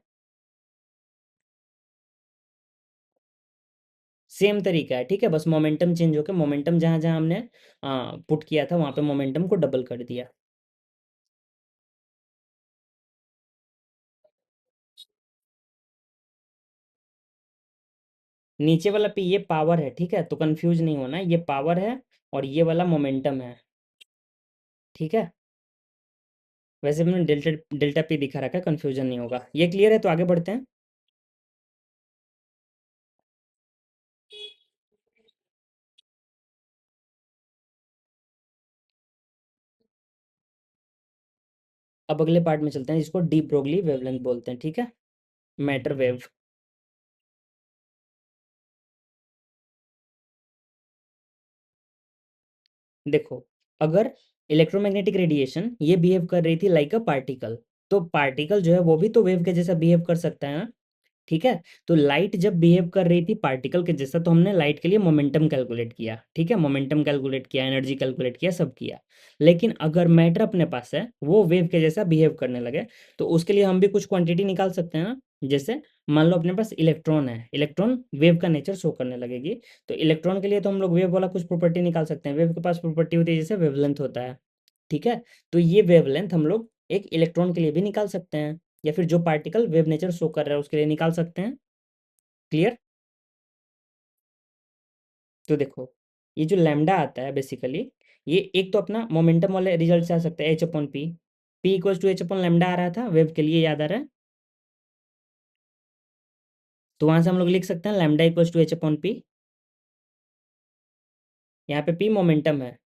सेम तरीका है, ठीक है, बस मोमेंटम चेंज होकर मोमेंटम जहाँ जहाँ हमने पुट किया था वहाँ पे मोमेंटम को डबल कर दिया। नीचे वाला पे ये पावर है, ठीक है, तो कंफ्यूज नहीं होना, ये पावर है और ये वाला मोमेंटम है, ठीक है। वैसे मैंने डेल्टा डेल्टा पी दिखा रखा है, कंफ्यूजन नहीं होगा। ये क्लियर है? तो आगे बढ़ते हैं। अब अगले पार्ट में चलते हैं, जिसको डी ब्रोगली वेवलेंथ बोलते हैं, ठीक है, मैटर वेव। देखो, अगर इलेक्ट्रोमैग्नेटिक रेडिएशन ये बिहेव कर रही थी लाइक अ पार्टिकल, तो पार्टिकल जो है वो भी तो वेव के जैसा बिहेव कर सकता है ना, ठीक है। तो लाइट जब बिहेव कर रही थी पार्टिकल के जैसा, तो हमने लाइट के लिए मोमेंटम कैलकुलेट किया, ठीक है, मोमेंटम कैलकुलेट किया, एनर्जी कैलकुलेट किया, सब किया। लेकिन अगर मैटर अपने पास है, वो वेव के जैसा बिहेव करने लगे, तो उसके लिए हम भी कुछ क्वांटिटी निकाल सकते हैं ना। जैसे मान लो अपने पास इलेक्ट्रॉन है, इलेक्ट्रॉन वेव का नेचर शो करने लगेगी, तो इलेक्ट्रॉन के लिए तो हम लोग वेव वाला कुछ प्रॉपर्टी निकाल सकते हैं। वेव के पास प्रॉपर्टी होती है जैसे वेवलेंथ होता है, ठीक है। तो ये वेवलेंथ हम लोग एक इलेक्ट्रॉन के लिए भी निकाल सकते हैं, या फिर जो पार्टिकल वेव नेचर शो कर रहा है उसके लिए निकाल सकते हैं। क्लियर? तो देखो, ये जो लैम्डा आता है बेसिकली, ये एक तो अपना मोमेंटम वाले रिजल्ट से आ सकता है, H upon P, P equal to H upon lambda आ रहा था वेव के लिए, याद आ रहा है? तो वहां से हम लोग लिख सकते हैं lambda equal to H upon P. यहाँ पे पी मोमेंटम है,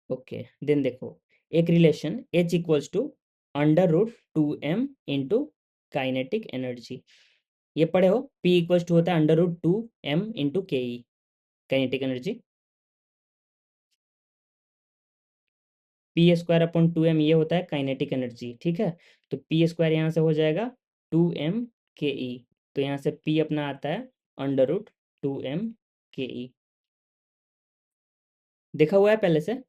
ओके। देन देखो, एक relation H equals to under root two M into kinetic energy, ये पढ़े हो, पी इक्वल्स टू होता है under root two M into K E, kinetic energy. P square upon two M ये होता है काइनेटिक एनर्जी, ठीक है। तो पी स्क्वायर यहाँ से हो जाएगा टू एम के ई, तो यहाँ से पी अपना आता है अंडर रूट टू एम के ई। देखा हुआ है पहले से?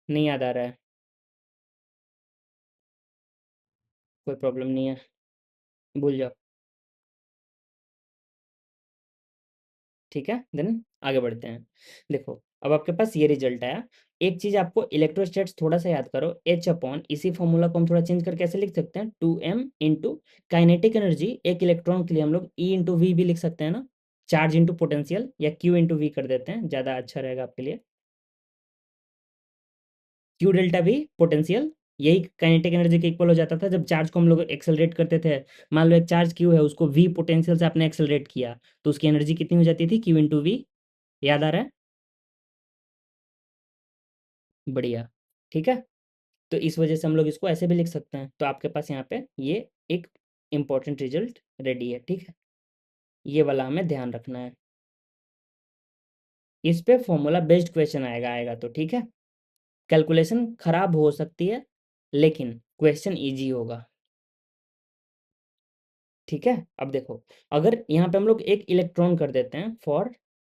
नहीं याद आ रहा है? कोई प्रॉब्लम नहीं है, भूल जाओ, ठीक है। देन आगे बढ़ते हैं। देखो, अब आपके पास ये रिजल्ट आया। एक चीज आपको इलेक्ट्रोस्टैट्स थोड़ा सा याद करो, एच अपॉन इसी फॉर्मूला को हम थोड़ा चेंज करके ऐसे लिख सकते हैं, two M into kinetic energy, एक इलेक्ट्रॉन के लिए हम लोग ई इंटू वी भी लिख सकते हैं ना, चार्ज इंटू पोटेंशियल, या क्यू इंटू वी कर देते हैं, ज़्यादा अच्छा रहेगा आपके लिए। क्यू डेल्टा वी पोटेंशियल, यही काइनेटिक एनर्जी के इक्वल हो जाता था जब चार्ज को हम लोग एक्सेलरेट करते थे। मान लो एक चार्ज क्यू है, उसको वी पोटेंशियल से आपने एक्सेलरेट किया, तो उसकी एनर्जी कितनी हो जाती थी, क्यू इंटू वी। याद आ रहा है? बढ़िया, ठीक है। तो इस वजह से हम लोग इसको ऐसे भी लिख सकते हैं। तो आपके पास यहाँ पे ये एक इम्पॉर्टेंट रिजल्ट रेडी है, ठीक है। ये वाला हमें ध्यान रखना है। इस पे फॉर्मूला बेस्ड क्वेश्चन आएगा तो ठीक है। कैलकुलेशन खराब हो सकती है लेकिन क्वेश्चन इजी होगा। ठीक है, अब देखो, अगर यहाँ पे हम लोग एक इलेक्ट्रॉन कर देते हैं फॉर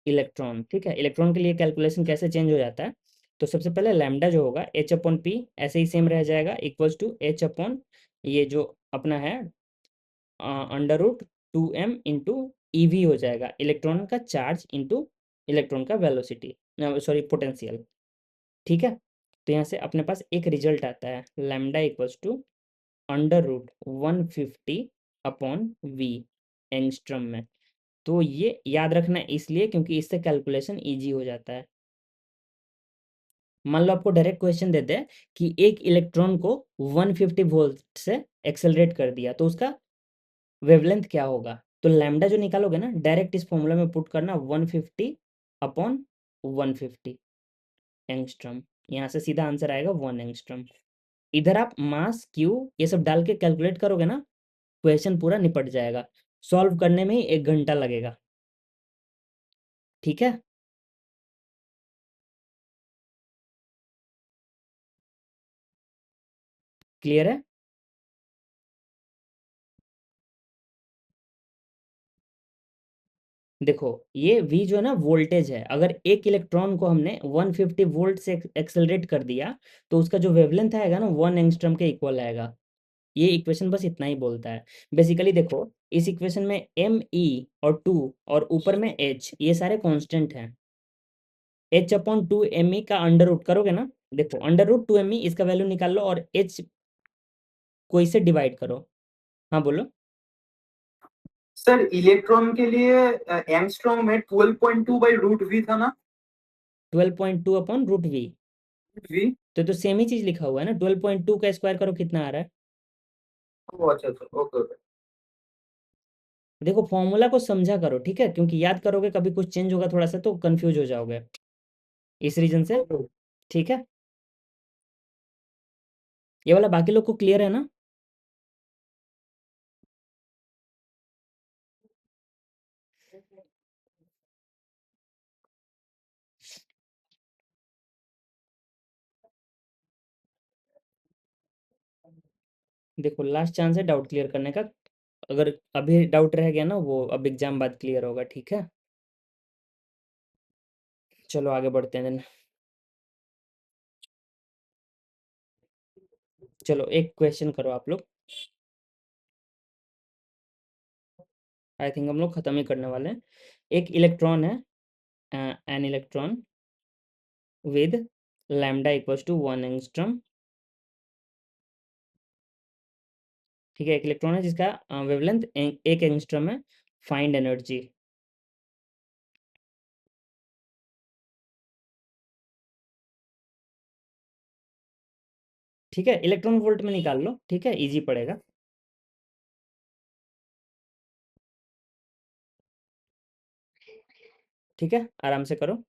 इलेक्ट्रॉन, ठीक है, इलेक्ट्रॉन के लिए कैलकुलेशन कैसे चेंज हो जाता है। तो सबसे पहले लैम्डा जो होगा एच अपॉन पी ऐसे ही सेम रह जाएगा, इक्वल्स टू एच अपॉन ये जो अपना है under root 2m into EV हो जाएगा, इलेक्ट्रॉन का चार्ज इंटू इलेक्ट्रॉन का वेलोसिटी, सॉरी पोटेंशियल। ठीक है, तो यहाँ से अपने पास एक रिजल्ट आता है, lambda equals to under root 150 upon V angstrom में। तो ये याद रखना है इसलिए क्योंकि इससे कैलकुलेशन इजी हो जाता है। मान लो आपको डायरेक्ट क्वेश्चन देते हैं कि एक इलेक्ट्रॉन को 150 वोल्ट से एक्सेलरेट कर दिया तो उसका वेवलेंथ क्या होगा। तो लैम्डा जो निकालोगे ना डायरेक्ट इस फॉर्मूला में पुट करना 150 अपॉन 150 एंगस्ट्रम, यहाँ से सीधा आंसर आएगा 1 एंगस्ट्रम। इधर आप मास क्यू ये सब डाल के कैलकुलेट करोगे ना, क्वेश्चन पूरा निपट जाएगा, सॉल्व करने में ही 1 घंटा लगेगा। ठीक है, क्लियर है। देखो ये V जो है ना वोल्टेज है, अगर एक इलेक्ट्रॉन को हमने 150 वोल्ट से एक्सेलरेट कर दिया तो उसका जो वेवलेंथ आएगा ना 1 एंगस्ट्रम के इक्वल आएगा। ये इक्वेशन बस इतना ही बोलता है। बेसिकली देखो इस इक्वेशन में एम ई और 2 और ऊपर में एच ये सारे कांस्टेंट हैं। एच अपॉन 2 एम ई का अंडर रूट करोगे ना, देखो अंडर रूट 2 एम ई इसका वैल्यू निकाल लो और एच को इससे डिवाइड करो। हाँ बोलो। सर इलेक्ट्रॉन के लिए एंगस्ट्रॉम में 12.2 बाई रूट वी था ना। 12.2 अपॉन रूट वी, वी। तो सेम ही चीज लिखा हुआ है ना, 12.2 का स्क्वायर करो कितना आ रहा है। अच्छा अच्छा, ओके ओके। देखो फॉर्मूला को समझा करो ठीक है, क्योंकि याद करोगे कभी कुछ चेंज होगा थोड़ा सा तो कंफ्यूज हो जाओगे इस रीजन से। ठीक है, ये वाला बाकी लोग को क्लियर है ना। देखो लास्ट चांस है डाउट क्लियर करने का, अगर अभी डाउट रह गया ना वो अब एग्जाम बाद क्लियर होगा। ठीक है, चलो आगे बढ़ते हैं देन। चलो एक क्वेश्चन करो आप लोग, आई थिंक हम लोग खत्म ही करने वाले हैं। एक इलेक्ट्रॉन है, an electron with lambda equals to 1 angstrom. ठीक है, एक इलेक्ट्रॉन है जिसका वेवलेंथ 1 एंगस्ट्रम है, फाइंड एनर्जी। ठीक है, इलेक्ट्रॉन वोल्ट में निकाल लो, ठीक है इजी पड़ेगा। ठीक है, आराम से करो।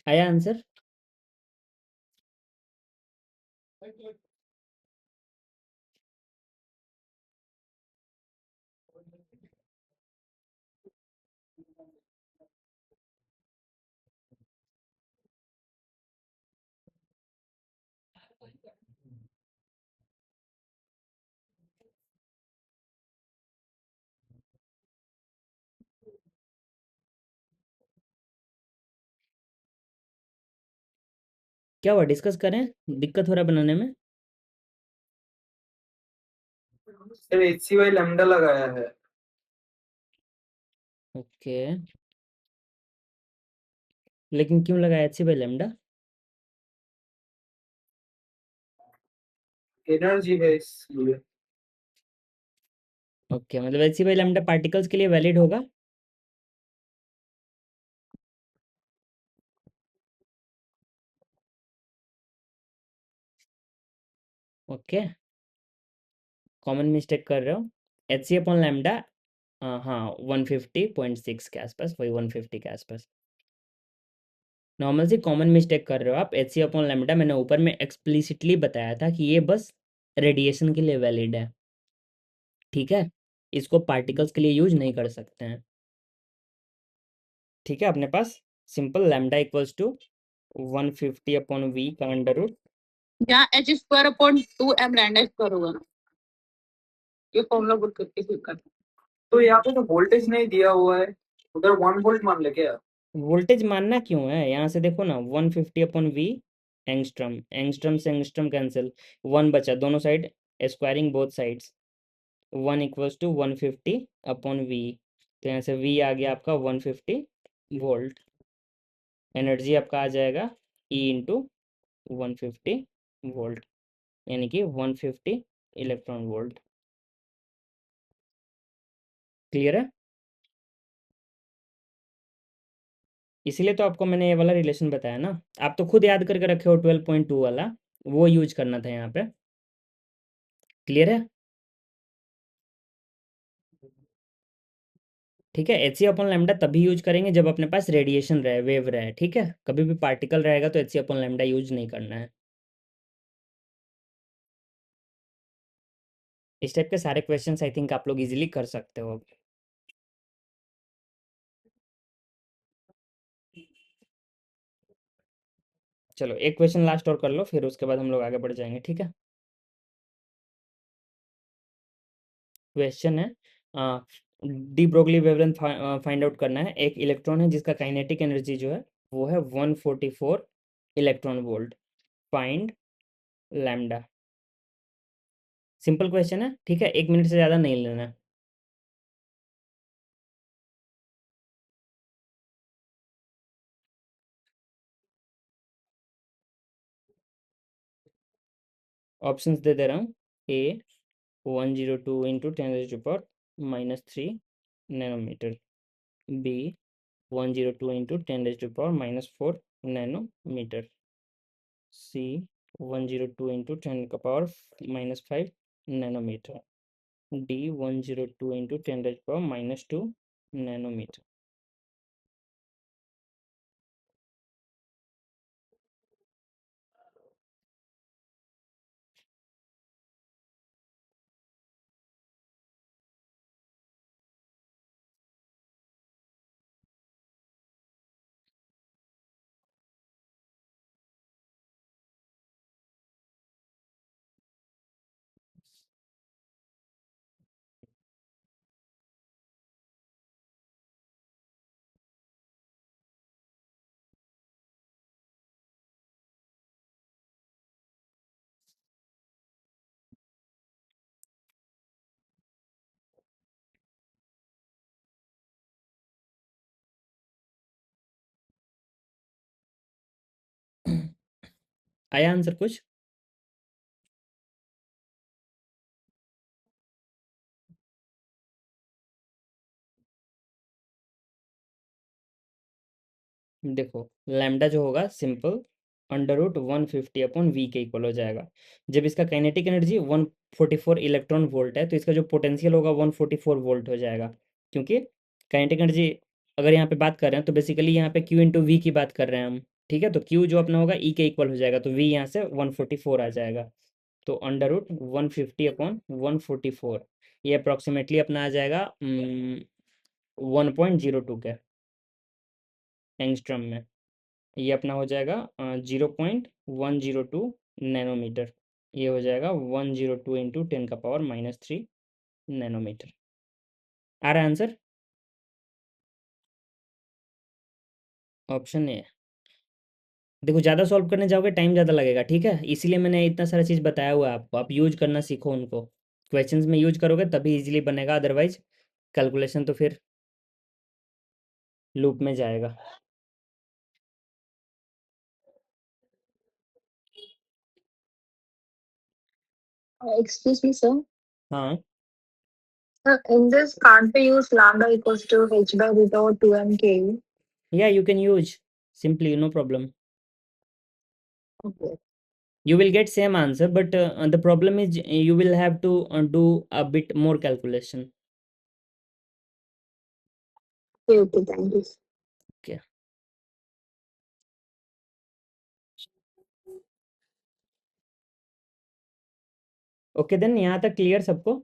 आया आंसर। क्या हुआ, डिस्कस करें, दिक्कत हो रहा है बनाने में। Sir H C by lambda लगाया है। ओके, लेकिन क्यों लगा H C by lambda? Energy है इसलिए। ओके, मतलब H C by lambda particles के लिए वैलिड होगा। ओके, कॉमन मिस्टेक कर रहे हो। एच सी अपॉन लेमडा, हाँ 150.6 के आसपास, वही 150 के आसपास। नॉर्मल सी कॉमन मिस्टेक कर रहे हो आप। एच सी अपॉन लेमडा मैंने ऊपर में एक्सप्लिसिटली बताया था कि ये बस रेडिएशन के लिए वैलिड है, ठीक है। इसको पार्टिकल्स के लिए यूज नहीं कर सकते हैं, ठीक है। अपने पास simple lambda equals to 150 upon V का अंडर रूट। यहाँ H square upon 2m lambda square होगा ना, ये फॉर्मूला पुट करके फिर कर। तो यहाँ पे तो वोल्टेज नहीं दिया हुआ है, उधर 1 वोल्ट मान ले क्या? वोल्टेज मानना क्यों है? यहाँ से देखो ना, 150 अपॉन वी एंगस्ट्रम, एंगस्ट्रम से एंगस्ट्रम कैंसिल, 1 बचा, दोनों side squaring both sides, 1 equals to 150 upon V. तो यहाँ से वी आ गया आपका 150 वोल्ट। एनर्जी आपका आ जाएगा ई इंटू 150 वोल्ट, यानी कि 150 इलेक्ट्रॉन वोल्ट। क्लियर है? इसीलिए तो आपको मैंने ये वाला रिलेशन बताया ना। आप तो खुद याद करके रखे हो 12.2 वाला, वो यूज करना था यहाँ पे। क्लियर है? ठीक है। एच सी अपॉन लैम्डा तभी यूज करेंगे जब अपने पास रेडिएशन रहे, वेव रहे, ठीक है। कभी भी पार्टिकल रहेगा तो H C upon lambda use नहीं करना है। इस टाइप के सारे क्वेश्चंस आई थिंक आप लोग इजीली कर सकते हो अब। चलो एक क्वेश्चन लास्ट और कर लो, फिर उसके बाद हम लोग आगे बढ़ जाएंगे, ठीक है। क्वेश्चन है, de Broglie wavelength find out करना है। एक इलेक्ट्रॉन है जिसका काइनेटिक एनर्जी जो है वो है 144 electron volt. Find lambda. Simple question है, ठीक है, 1 मिनट से ज़्यादा नहीं लेना है। ऑप्शंस दे दे रहा हूँ। A 102 into 10⁻³ nanometre, B 102 into 10⁻⁻4 nanometre, C 102 into 10⁻⁻5 nanometre, D 102 into 10⁻², nanometre. आया आंसर कुछ? देखो लैम्डा जो होगा simple under root 150 upon V के इक्वल हो जाएगा। जब इसका काइनेटिक एनर्जी 144 इलेक्ट्रॉन वोल्ट है तो इसका जो पोटेंशियल होगा 144 वोल्ट हो जाएगा, क्योंकि काइनेटिक एनर्जी अगर यहाँ पे बात कर रहे हैं तो बेसिकली यहाँ पे क्यू इंटू वी की बात कर रहे हैं हम, ठीक है। तो क्यू जो अपना होगा ई के इक्वल हो जाएगा, तो वी यहाँ से 144 आ जाएगा। तो अंडर रूट 150 अपॉन 144, ये अप्रॉक्सीमेटली अपना आ जाएगा 1.02 के एंगस्ट्रम में। ये अपना हो जाएगा 0.102 नैनोमीटर। ये हो जाएगा 102 इंटू 10⁻³ नैनोमीटर। आ रहा है आंसर? Option A. देखो ज़्यादा सॉल्व करने जाओगे टाइम ज़्यादा लगेगा, ठीक है, इसीलिए मैंने इतना सारा चीज़ बताया हुआ है आपको। आप यूज करना सीखो उनको, क्वेश्चंस में यूज करोगे तभी इजीली बनेगा, अदरवाइज कैलकुलेशन तो फिर लूप में जाएगा। Excuse me, sir. हाँ, In this, can't we use lambda equals to h by root over 2mk? yeah, you can use simply, no problem. Okay. You will get same answer, but the problem is you will have to do a bit more calculation. Okay, thank you. Okay. Okay then यहाँ तक clear सबको?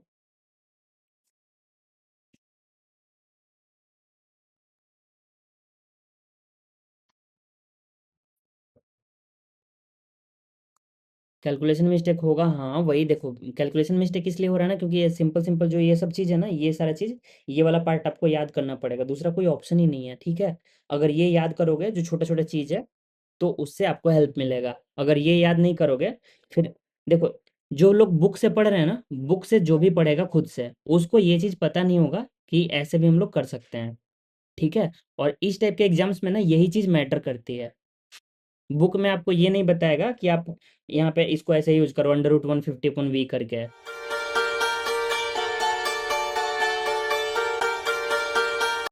Calculation mistake होगा, हाँ, वही देखो calculation mistake इसलिए हो रहा है ना, क्योंकि ये सिंपल जो ये सब चीज़ है ना, ये सारा चीज़, ये वाला पार्ट आपको याद करना पड़ेगा, दूसरा कोई ऑप्शन ही नहीं है, ठीक है? अगर ये याद करोगे जो छोटा-छोटा चीज़ है, तो उससे आपको हेल्प मिलेगा। अगर ये याद नहीं करोगे, फिर देखो, जो लोग बुक से पढ़ रहे हैं ना, बुक से जो भी पढ़ेगा खुद से, उसको ये चीज़ पता नहीं होगा कि ऐसे भी हम लोग कर सकते हैं, ठीक है? और इस टाइप के एग्ज़ाम्स में ना यही चीज़ मैटर करती है। बुक में आपको ये नहीं बताएगा कि आप यहाँ पे इसको ऐसे यूज़ करो अंडर रूट 150/v करके।